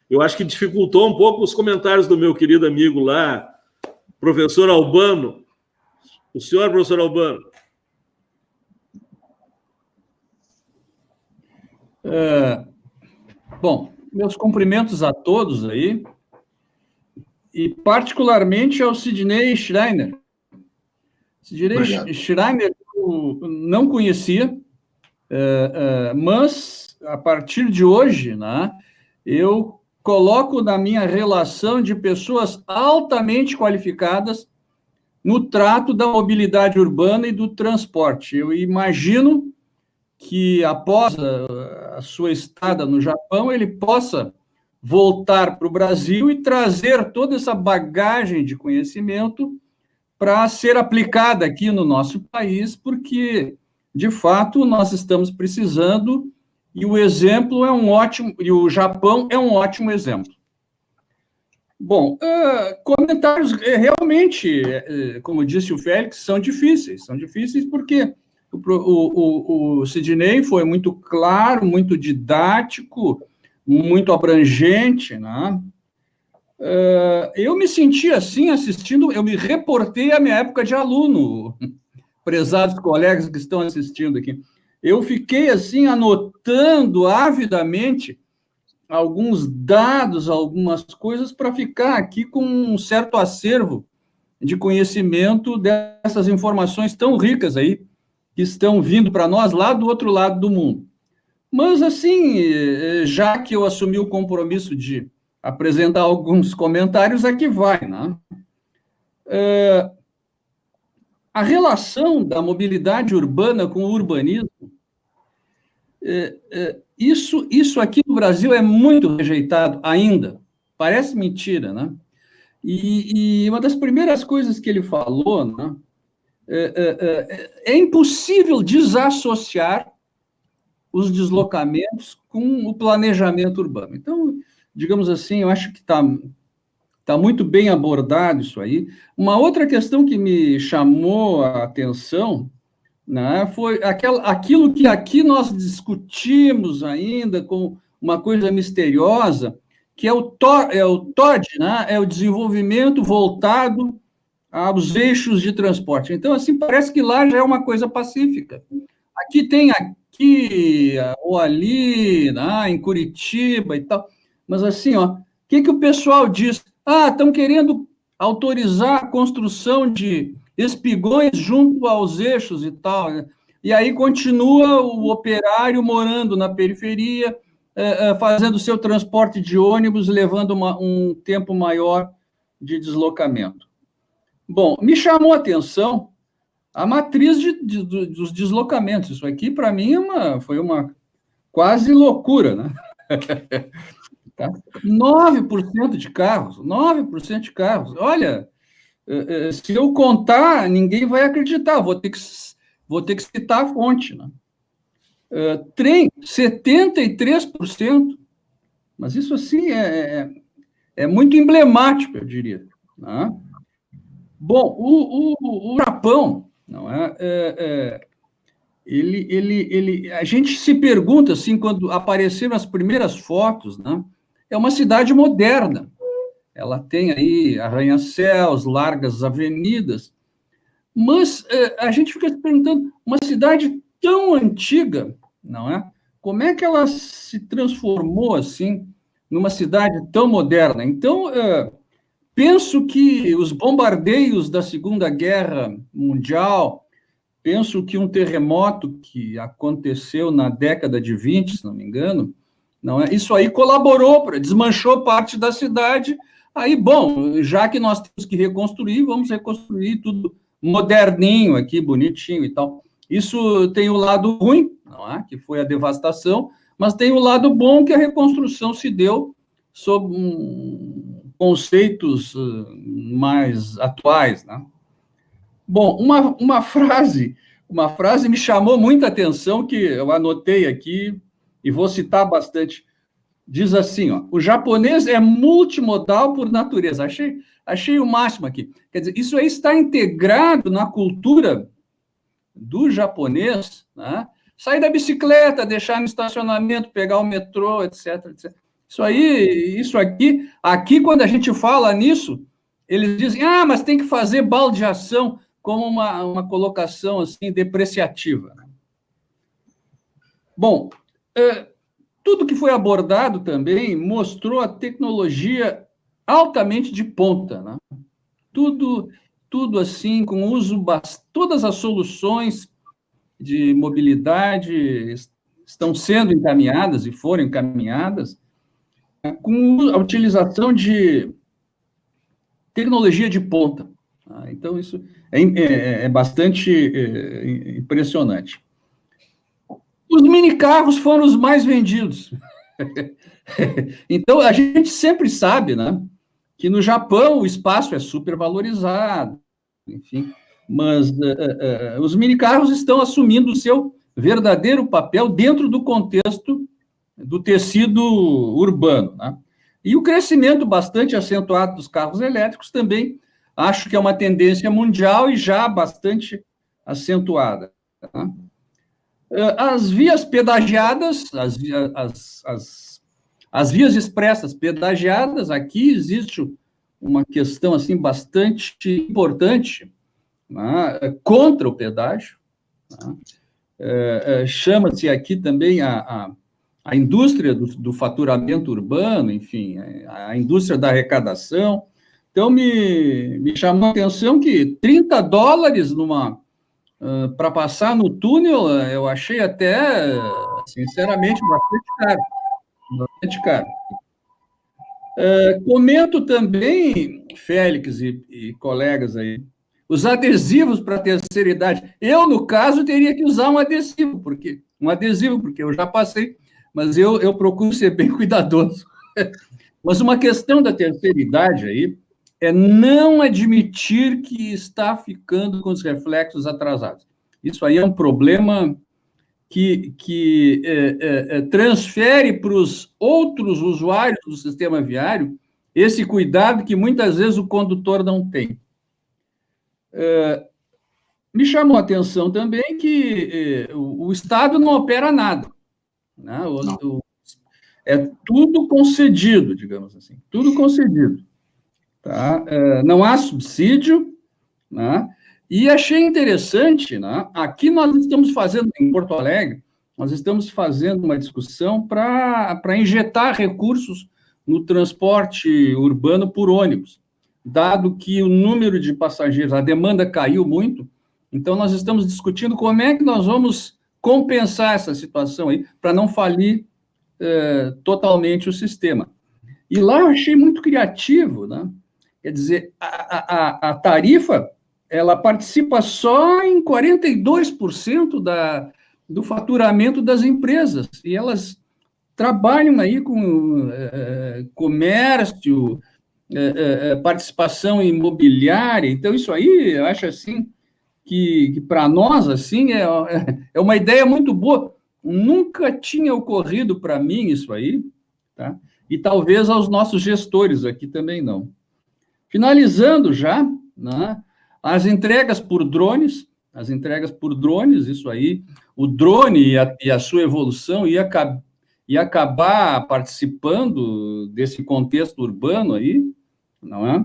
eu acho que dificultou um pouco os comentários do meu querido amigo lá, professor Albano. O senhor, professor Albano. Bom, meus cumprimentos a todos aí, e particularmente ao Sidney Schreiner. Sidney Schreiner eu não conhecia, mas a partir de hoje, né, eu coloco na minha relação de pessoas altamente qualificadas no trato da mobilidade urbana e do transporte. Eu imagino que, após a sua estada no Japão, ele possa voltar para o Brasil e trazer toda essa bagagem de conhecimento para ser aplicada aqui no nosso país, porque, de fato, nós estamos precisando, e o exemplo é um ótimo, e o Japão é um ótimo exemplo. Bom, comentários realmente, como disse o Félix, são difíceis porque o Sidney foi muito claro, muito didático, muito abrangente, né? Eu me senti assim assistindo, eu me reportei à minha época de aluno, prezados colegas que estão assistindo aqui. Eu fiquei assim anotando avidamente alguns dados, algumas coisas, para ficar aqui com um certo acervo de conhecimento dessas informações tão ricas aí, que estão vindo para nós lá do outro lado do mundo. Mas, assim, já que eu assumi o compromisso de apresentar alguns comentários, aqui vai, né? A relação da mobilidade urbana com o urbanismo, isso aqui no Brasil é muito rejeitado ainda. Parece mentira, né? E uma das primeiras coisas que ele falou, né, é impossível desassociar os deslocamentos com o planejamento urbano. Então, digamos assim, eu acho que está muito bem abordado isso aí. Uma outra questão que me chamou a atenção, né, foi aquilo que aqui nós discutimos ainda com uma coisa misteriosa, que é o TOD, né, é o desenvolvimento voltado aos eixos de transporte. Então, assim, parece que lá já é uma coisa pacífica. Aqui ou ali, né, em Curitiba e tal. Mas, assim, ó, o que o pessoal diz? Estão querendo autorizar a construção de espigões junto aos eixos e tal, né? E aí continua o operário morando na periferia, fazendo seu transporte de ônibus, levando um tempo maior de deslocamento. Bom, me chamou a atenção a matriz dos deslocamentos. Isso aqui, para mim, foi uma quase loucura, né? Tá? 9% de carros, 9% de carros. Olha, se eu contar, ninguém vai acreditar, vou ter que citar a fonte, né? Trem, 73%, mas isso, assim, é muito emblemático, eu diria, né? Bom, o Japão, não é? A gente se pergunta, assim, quando apareceram as primeiras fotos, né? É uma cidade moderna. Ela tem aí arranha-céus, largas avenidas, mas a gente fica se perguntando, uma cidade tão antiga, não é? Como é que ela se transformou, assim, numa cidade tão moderna? Então, penso que os bombardeios da Segunda Guerra Mundial, penso que um terremoto que aconteceu na década de 20, se não me engano, não é? Isso aí colaborou, desmanchou parte da cidade. Aí, bom, já que nós temos que reconstruir, vamos reconstruir tudo moderninho aqui, bonitinho e tal. Isso tem o lado ruim, não é? Que foi a devastação, mas tem o lado bom, que a reconstrução se deu sob conceitos mais atuais, né? Bom, uma frase me chamou muita atenção, que eu anotei aqui e vou citar bastante. Diz assim, ó, o japonês é multimodal por natureza. Achei o máximo aqui. Quer dizer, isso aí está integrado na cultura do japonês, né? Sair da bicicleta, deixar no estacionamento, pegar o metrô, etc, etc. Isso aqui, quando a gente fala nisso, eles dizem, mas tem que fazer baldeação, como uma colocação assim depreciativa. Bom, tudo que foi abordado também mostrou a tecnologia altamente de ponta, né? Tudo assim, com uso, todas as soluções de mobilidade estão sendo encaminhadas e foram encaminhadas com a utilização de tecnologia de ponta. Então, isso é bastante impressionante. Os minicarros foram os mais vendidos. Então, a gente sempre sabe, né, que no Japão o espaço é supervalorizado, enfim, mas os minicarros estão assumindo o seu verdadeiro papel dentro do contexto do tecido urbano, né? E o crescimento bastante acentuado dos carros elétricos também acho que é uma tendência mundial e já bastante acentuada, né? As vias pedagiadas, as vias expressas pedagiadas, aqui existe uma questão assim bastante importante, né, contra o pedágio, né? Chama-se aqui também a indústria do faturamento urbano, enfim, a indústria da arrecadação. Então, me chamou a atenção que $30 para passar no túnel, eu achei até, sinceramente, bastante caro. Comento também, Félix e colegas aí, os adesivos para a terceira idade. Eu, no caso, teria que usar um adesivo, porque eu já passei, mas eu procuro ser bem cuidadoso. Mas uma questão da terceira idade aí é não admitir que está ficando com os reflexos atrasados. Isso aí é um problema que transfere para os outros usuários do sistema viário esse cuidado que muitas vezes o condutor não tem. Me chamou a atenção também que o Estado não opera nada, né? É tudo concedido, digamos assim, tudo concedido. Tá? Não há subsídio, né? E achei interessante, né? Aqui nós estamos fazendo, em Porto Alegre, nós estamos fazendo uma discussão para injetar recursos no transporte urbano por ônibus, dado que o número de passageiros, a demanda caiu muito, então nós estamos discutindo como é que nós vamos compensar essa situação aí, para não falir totalmente o sistema. E lá eu achei muito criativo, né? Quer dizer, a tarifa, ela participa só em 42% do faturamento das empresas, e elas trabalham aí com comércio, participação imobiliária. Então, isso aí, eu acho assim, que para nós, assim, é uma ideia muito boa. Nunca tinha ocorrido para mim isso aí, tá? E talvez aos nossos gestores aqui também não. Finalizando já, né, as entregas por drones, isso aí, o drone e a sua evolução ia acabar participando desse contexto urbano aí, não é?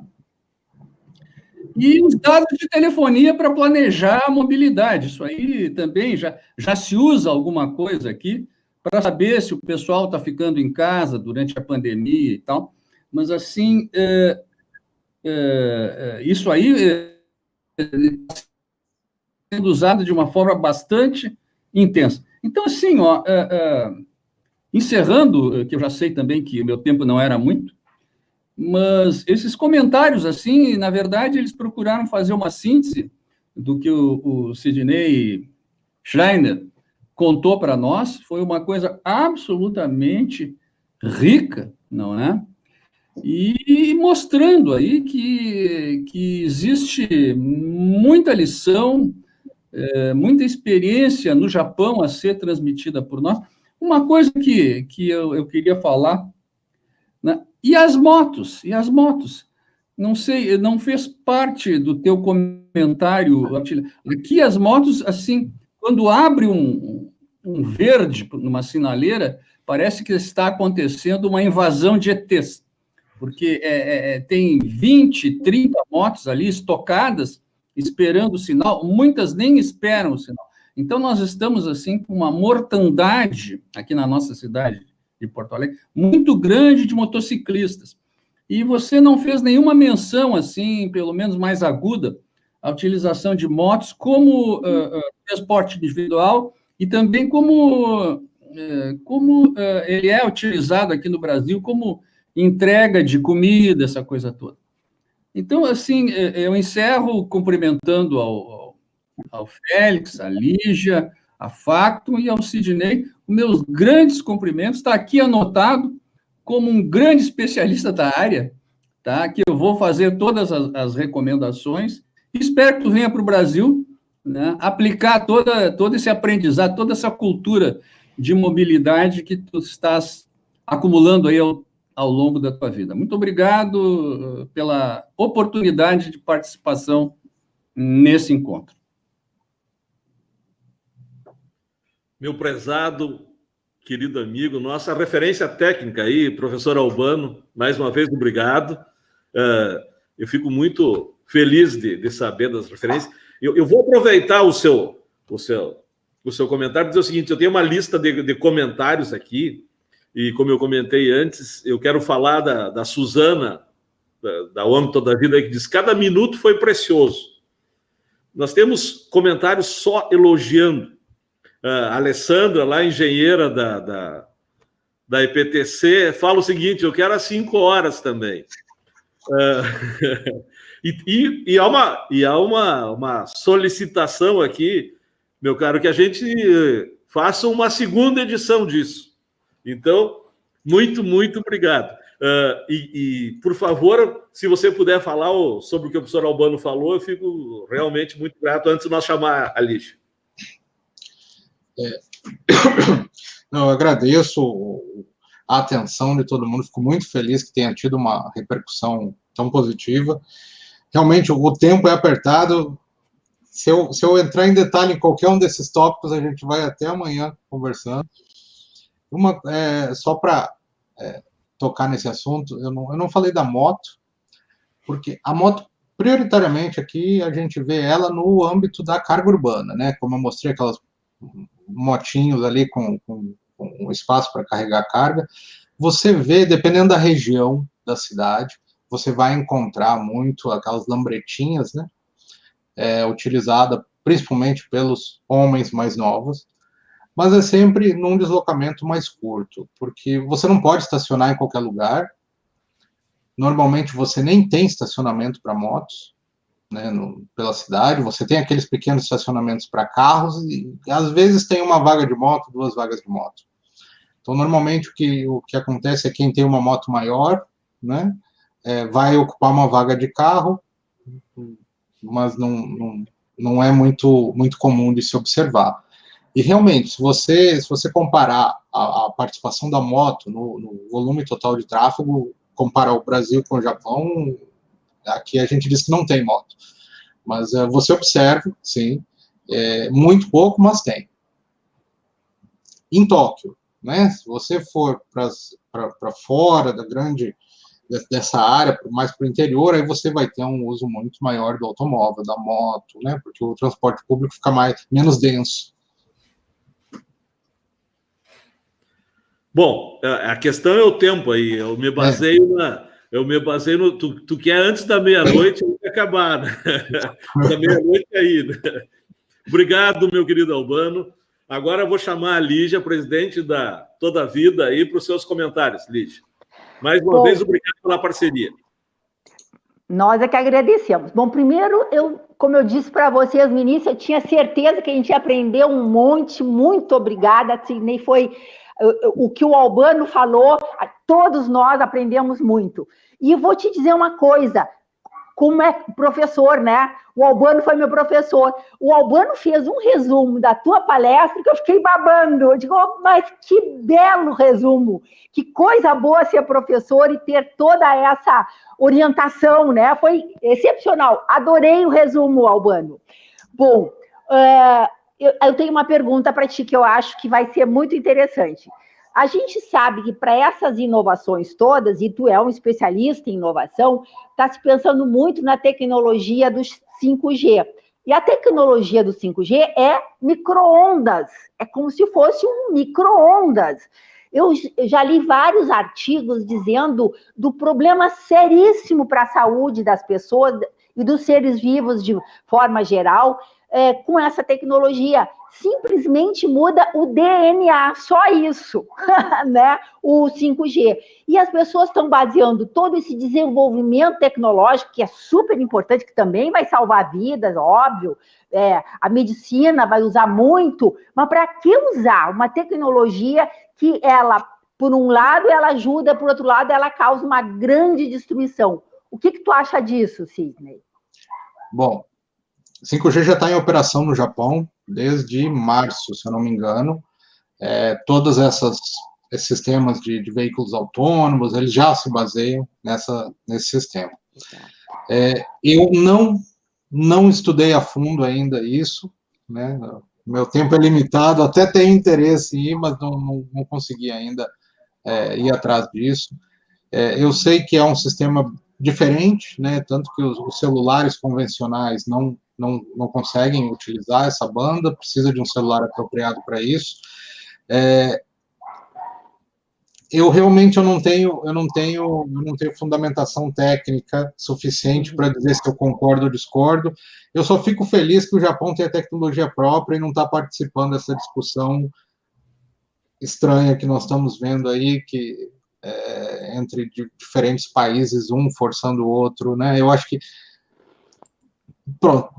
E os dados de telefonia para planejar a mobilidade, isso aí também já se usa alguma coisa aqui para saber se o pessoal está ficando em casa durante a pandemia e tal, mas assim, isso aí sendo usado de uma forma bastante intensa. Então, assim, encerrando, que eu já sei também que o meu tempo não era muito, mas esses comentários, assim, na verdade, eles procuraram fazer uma síntese do que o Sidney Schreiner contou para nós. Foi uma coisa absolutamente rica, não é? e mostrando aí que existe muita lição, muita experiência no Japão a ser transmitida por nós. Uma coisa que eu queria falar, né? E as motos? Não sei, não fez parte do teu comentário. Aqui as motos, assim, quando abre um verde numa sinaleira, parece que está acontecendo uma invasão de ETs, porque tem 20, 30 motos ali estocadas, esperando o sinal, muitas nem esperam o sinal. Então, nós estamos, assim, com uma mortandade aqui na nossa cidade de Porto Alegre, muito grande de motociclistas. E você não fez nenhuma menção, assim, pelo menos mais aguda, à utilização de motos como transporte individual e também como ele é utilizado aqui no Brasil como entrega de comida, essa coisa toda. Então, assim, eu encerro cumprimentando ao Félix, à Lígia, a Factum e ao Sidney, os meus grandes cumprimentos. Está aqui anotado como um grande especialista da área, tá? Que eu vou fazer todas as recomendações. Espero que tu venha para o Brasil, né? Aplicar todo esse aprendizado, toda essa cultura de mobilidade que tu estás acumulando aí ao longo da tua vida. Muito obrigado pela oportunidade de participação nesse encontro. Meu prezado, querido amigo, nossa referência técnica aí, professor Albano, mais uma vez, obrigado. Eu fico muito feliz de saber das referências. Eu vou aproveitar o seu comentário para dizer o seguinte: eu tenho uma lista de comentários aqui, e como eu comentei antes, eu quero falar da Suzana, da ONG Toda a Vida, que diz: cada minuto foi precioso. Nós temos comentários só elogiando. A Alessandra, lá, engenheira da EPTC, fala o seguinte: eu quero às 5 horas também. E há uma solicitação aqui, meu caro, que a gente faça uma segunda edição disso. Então, muito, muito obrigado. Por favor, se você puder falar sobre o que o professor Albano falou, eu fico realmente muito grato, antes de nós chamar a Lígia. Eu agradeço a atenção de todo mundo, fico muito feliz que tenha tido uma repercussão tão positiva. Realmente, o tempo é apertado. Se eu entrar em detalhe em qualquer um desses tópicos, a gente vai até amanhã conversando. Só para tocar nesse assunto, eu não falei da moto, porque a moto, prioritariamente aqui, a gente vê ela no âmbito da carga urbana, né? Como eu mostrei, aquelas motinhos ali com espaço para carregar carga. Você vê, dependendo da região da cidade, você vai encontrar muito aquelas lambretinhas, né? Utilizada principalmente pelos homens mais novos, mas é sempre num deslocamento mais curto, porque você não pode estacionar em qualquer lugar. Normalmente você nem tem estacionamento para motos, né, pela cidade. Você tem aqueles pequenos estacionamentos para carros e às vezes tem uma vaga de moto, 2 vagas de moto. Então, normalmente o que acontece é quem tem uma moto maior, né, vai ocupar uma vaga de carro, mas não é muito comum de se observar. E realmente, se você comparar a participação da moto no volume total de tráfego, comparar o Brasil com o Japão, aqui a gente diz que não tem moto. Mas você observa, sim, muito pouco, mas tem. Em Tóquio, né, se você for para fora dessa área, mais para o interior, aí você vai ter um uso muito maior do automóvel, da moto, né, porque o transporte público fica menos denso. Bom, a questão é o tempo aí. Eu me baseio no... Tu quer antes da meia-noite acabar, né? Da meia-noite aí, né? Obrigado, meu querido Albano. Agora eu vou chamar a Lígia, presidente da Toda a Vida, aí, para os seus comentários, Lígia. Mais uma vez, obrigado pela parceria. Nós é que agradecemos. Bom, primeiro, como eu disse para vocês no início, eu tinha certeza que a gente ia aprender um monte. Muito obrigada, Sidney. Foi O que o Albano falou, todos nós aprendemos muito. E vou te dizer uma coisa, como é professor, né? O Albano foi meu professor. O Albano fez um resumo da tua palestra que eu fiquei babando. Eu digo, mas que belo resumo! Que coisa boa ser professor e ter toda essa orientação, né? Foi excepcional. Adorei o resumo, Albano. Bom, eu tenho uma pergunta para ti que eu acho que vai ser muito interessante. A gente sabe que para essas inovações todas, e tu é um especialista em inovação, está se pensando muito na tecnologia dos 5G. E a tecnologia do 5G é micro-ondas, é como se fosse um micro-ondas. Eu já li vários artigos dizendo do problema seríssimo para a saúde das pessoas e dos seres vivos de forma geral, com essa tecnologia. Simplesmente muda o DNA, só isso, né? O 5G. E as pessoas estão baseando todo esse desenvolvimento tecnológico, que é super importante, que também vai salvar vidas, óbvio, a medicina vai usar muito, mas para que usar uma tecnologia que ela, por um lado, ela ajuda, por outro lado, ela causa uma grande destruição? O que tu acha disso, Sidney? Bom, 5G já está em operação no Japão desde março, se eu não me engano. Todos esses sistemas de veículos autônomos, eles já se baseiam nesse sistema. Eu não estudei a fundo ainda isso, né? Meu tempo é limitado, até tenho interesse em ir, mas não consegui ainda ir atrás disso. Eu sei que é um sistema diferente, né? Tanto que os celulares convencionais não conseguem utilizar essa banda, precisa de um celular apropriado para isso. Eu realmente não tenho fundamentação técnica suficiente para dizer se eu concordo ou discordo. Eu só fico feliz que o Japão tem a tecnologia própria e não está participando dessa discussão estranha que nós estamos vendo aí, que entre diferentes países, um forçando o outro, né? Eu acho que pronto.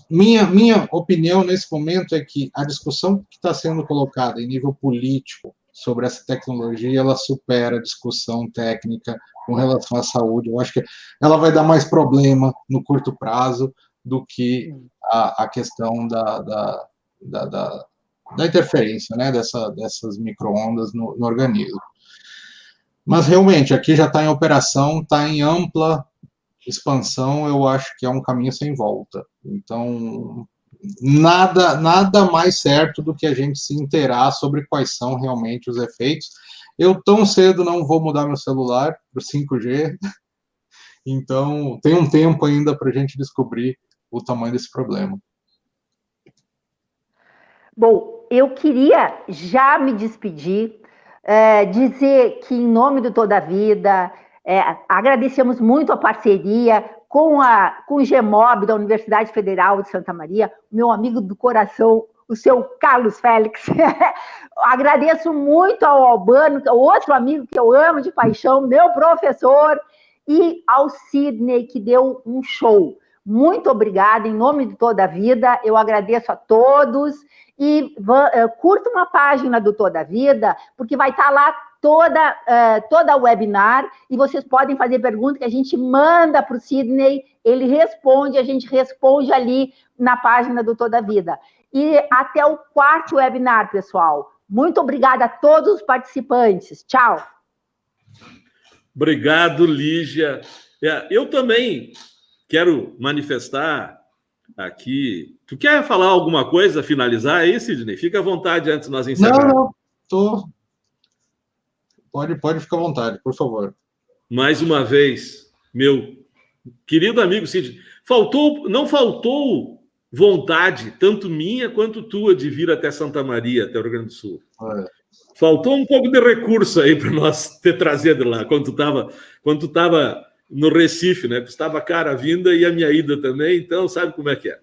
Minha opinião nesse momento é que a discussão que está sendo colocada em nível político sobre essa tecnologia, ela supera a discussão técnica com relação à saúde. Eu acho que ela vai dar mais problema no curto prazo do que a questão da interferência, né, dessas micro-ondas no organismo. Mas, realmente, aqui já está em operação, está em ampla expansão, eu acho que é um caminho sem volta. Então, nada mais certo do que a gente se inteirar sobre quais são realmente os efeitos. Eu, tão cedo, não vou mudar meu celular para o 5G, então tem um tempo ainda para a gente descobrir o tamanho desse problema. Bom, eu queria já me despedir, dizer que, em nome do Toda Vida, agradecemos muito a parceria com o GEMOB da Universidade Federal de Santa Maria, meu amigo do coração, o seu Carlos Félix. Agradeço muito ao Albano, outro amigo que eu amo de paixão, meu professor, e ao Sidney, que deu um show. Muito obrigada, em nome de Toda a Vida, eu agradeço a todos, e curta uma página do Toda a Vida, porque vai estar lá toda a webinar, e vocês podem fazer perguntas que a gente manda para o Sidney, ele responde, a gente responde ali na página do Toda a Vida. E até o 4º webinar, pessoal. Muito obrigada a todos os participantes. Tchau. Obrigado, Lígia. Eu também quero manifestar aqui. Tu quer falar alguma coisa, finalizar aí, Sidney? Fica à vontade antes de nós encerrarmos. Não. Pode ficar à vontade, por favor. Mais uma vez, meu querido amigo Sidney, não faltou vontade, tanto minha quanto tua, de vir até Santa Maria, até o Rio Grande do Sul. Faltou um pouco de recurso aí para nós ter trazido lá, quando tu estava no Recife, né? Custava cara a vinda e a minha ida também, então sabe como é que é.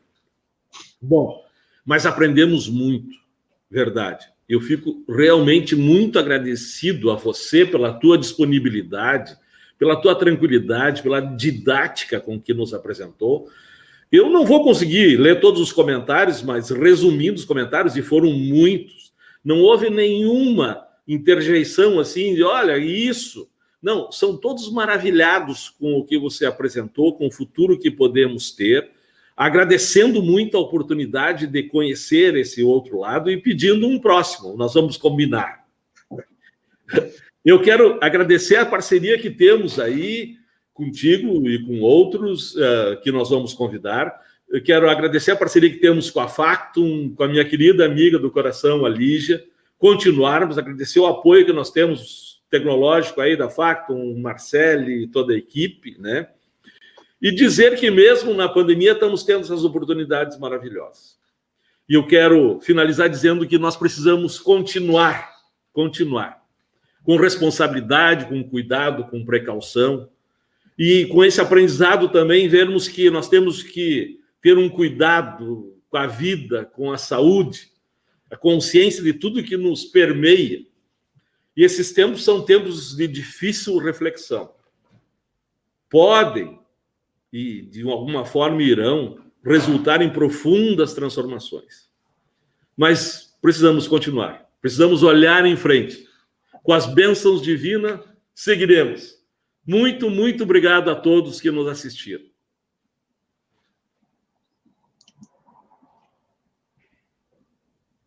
Bom, mas aprendemos muito, verdade. Eu fico realmente muito agradecido a você pela tua disponibilidade, pela tua tranquilidade, pela didática com que nos apresentou. Eu não vou conseguir ler todos os comentários, mas resumindo os comentários, e foram muitos, não houve nenhuma interjeição assim, de olha, isso. Não, são todos maravilhados com o que você apresentou, com o futuro que podemos ter, agradecendo muito a oportunidade de conhecer esse outro lado e pedindo um próximo, nós vamos combinar. Eu quero agradecer a parceria que temos aí contigo e com outros que nós vamos convidar. Eu quero agradecer a parceria que temos com a Factum, com a minha querida amiga do coração, a Lígia, continuarmos, agradecer o apoio que nós temos tecnológico aí da Factum, Marcele e toda a equipe, né? E dizer que mesmo na pandemia estamos tendo essas oportunidades maravilhosas. E eu quero finalizar dizendo que nós precisamos continuar, com responsabilidade, com cuidado, com precaução, e com esse aprendizado também vermos que nós temos que ter um cuidado com a vida, com a saúde, a consciência de tudo que nos permeia. E esses tempos são tempos de difícil reflexão. Podem, e de alguma forma irão, resultar em profundas transformações. Mas precisamos continuar, precisamos olhar em frente. Com as bênçãos divinas, seguiremos. Muito, muito obrigado a todos que nos assistiram.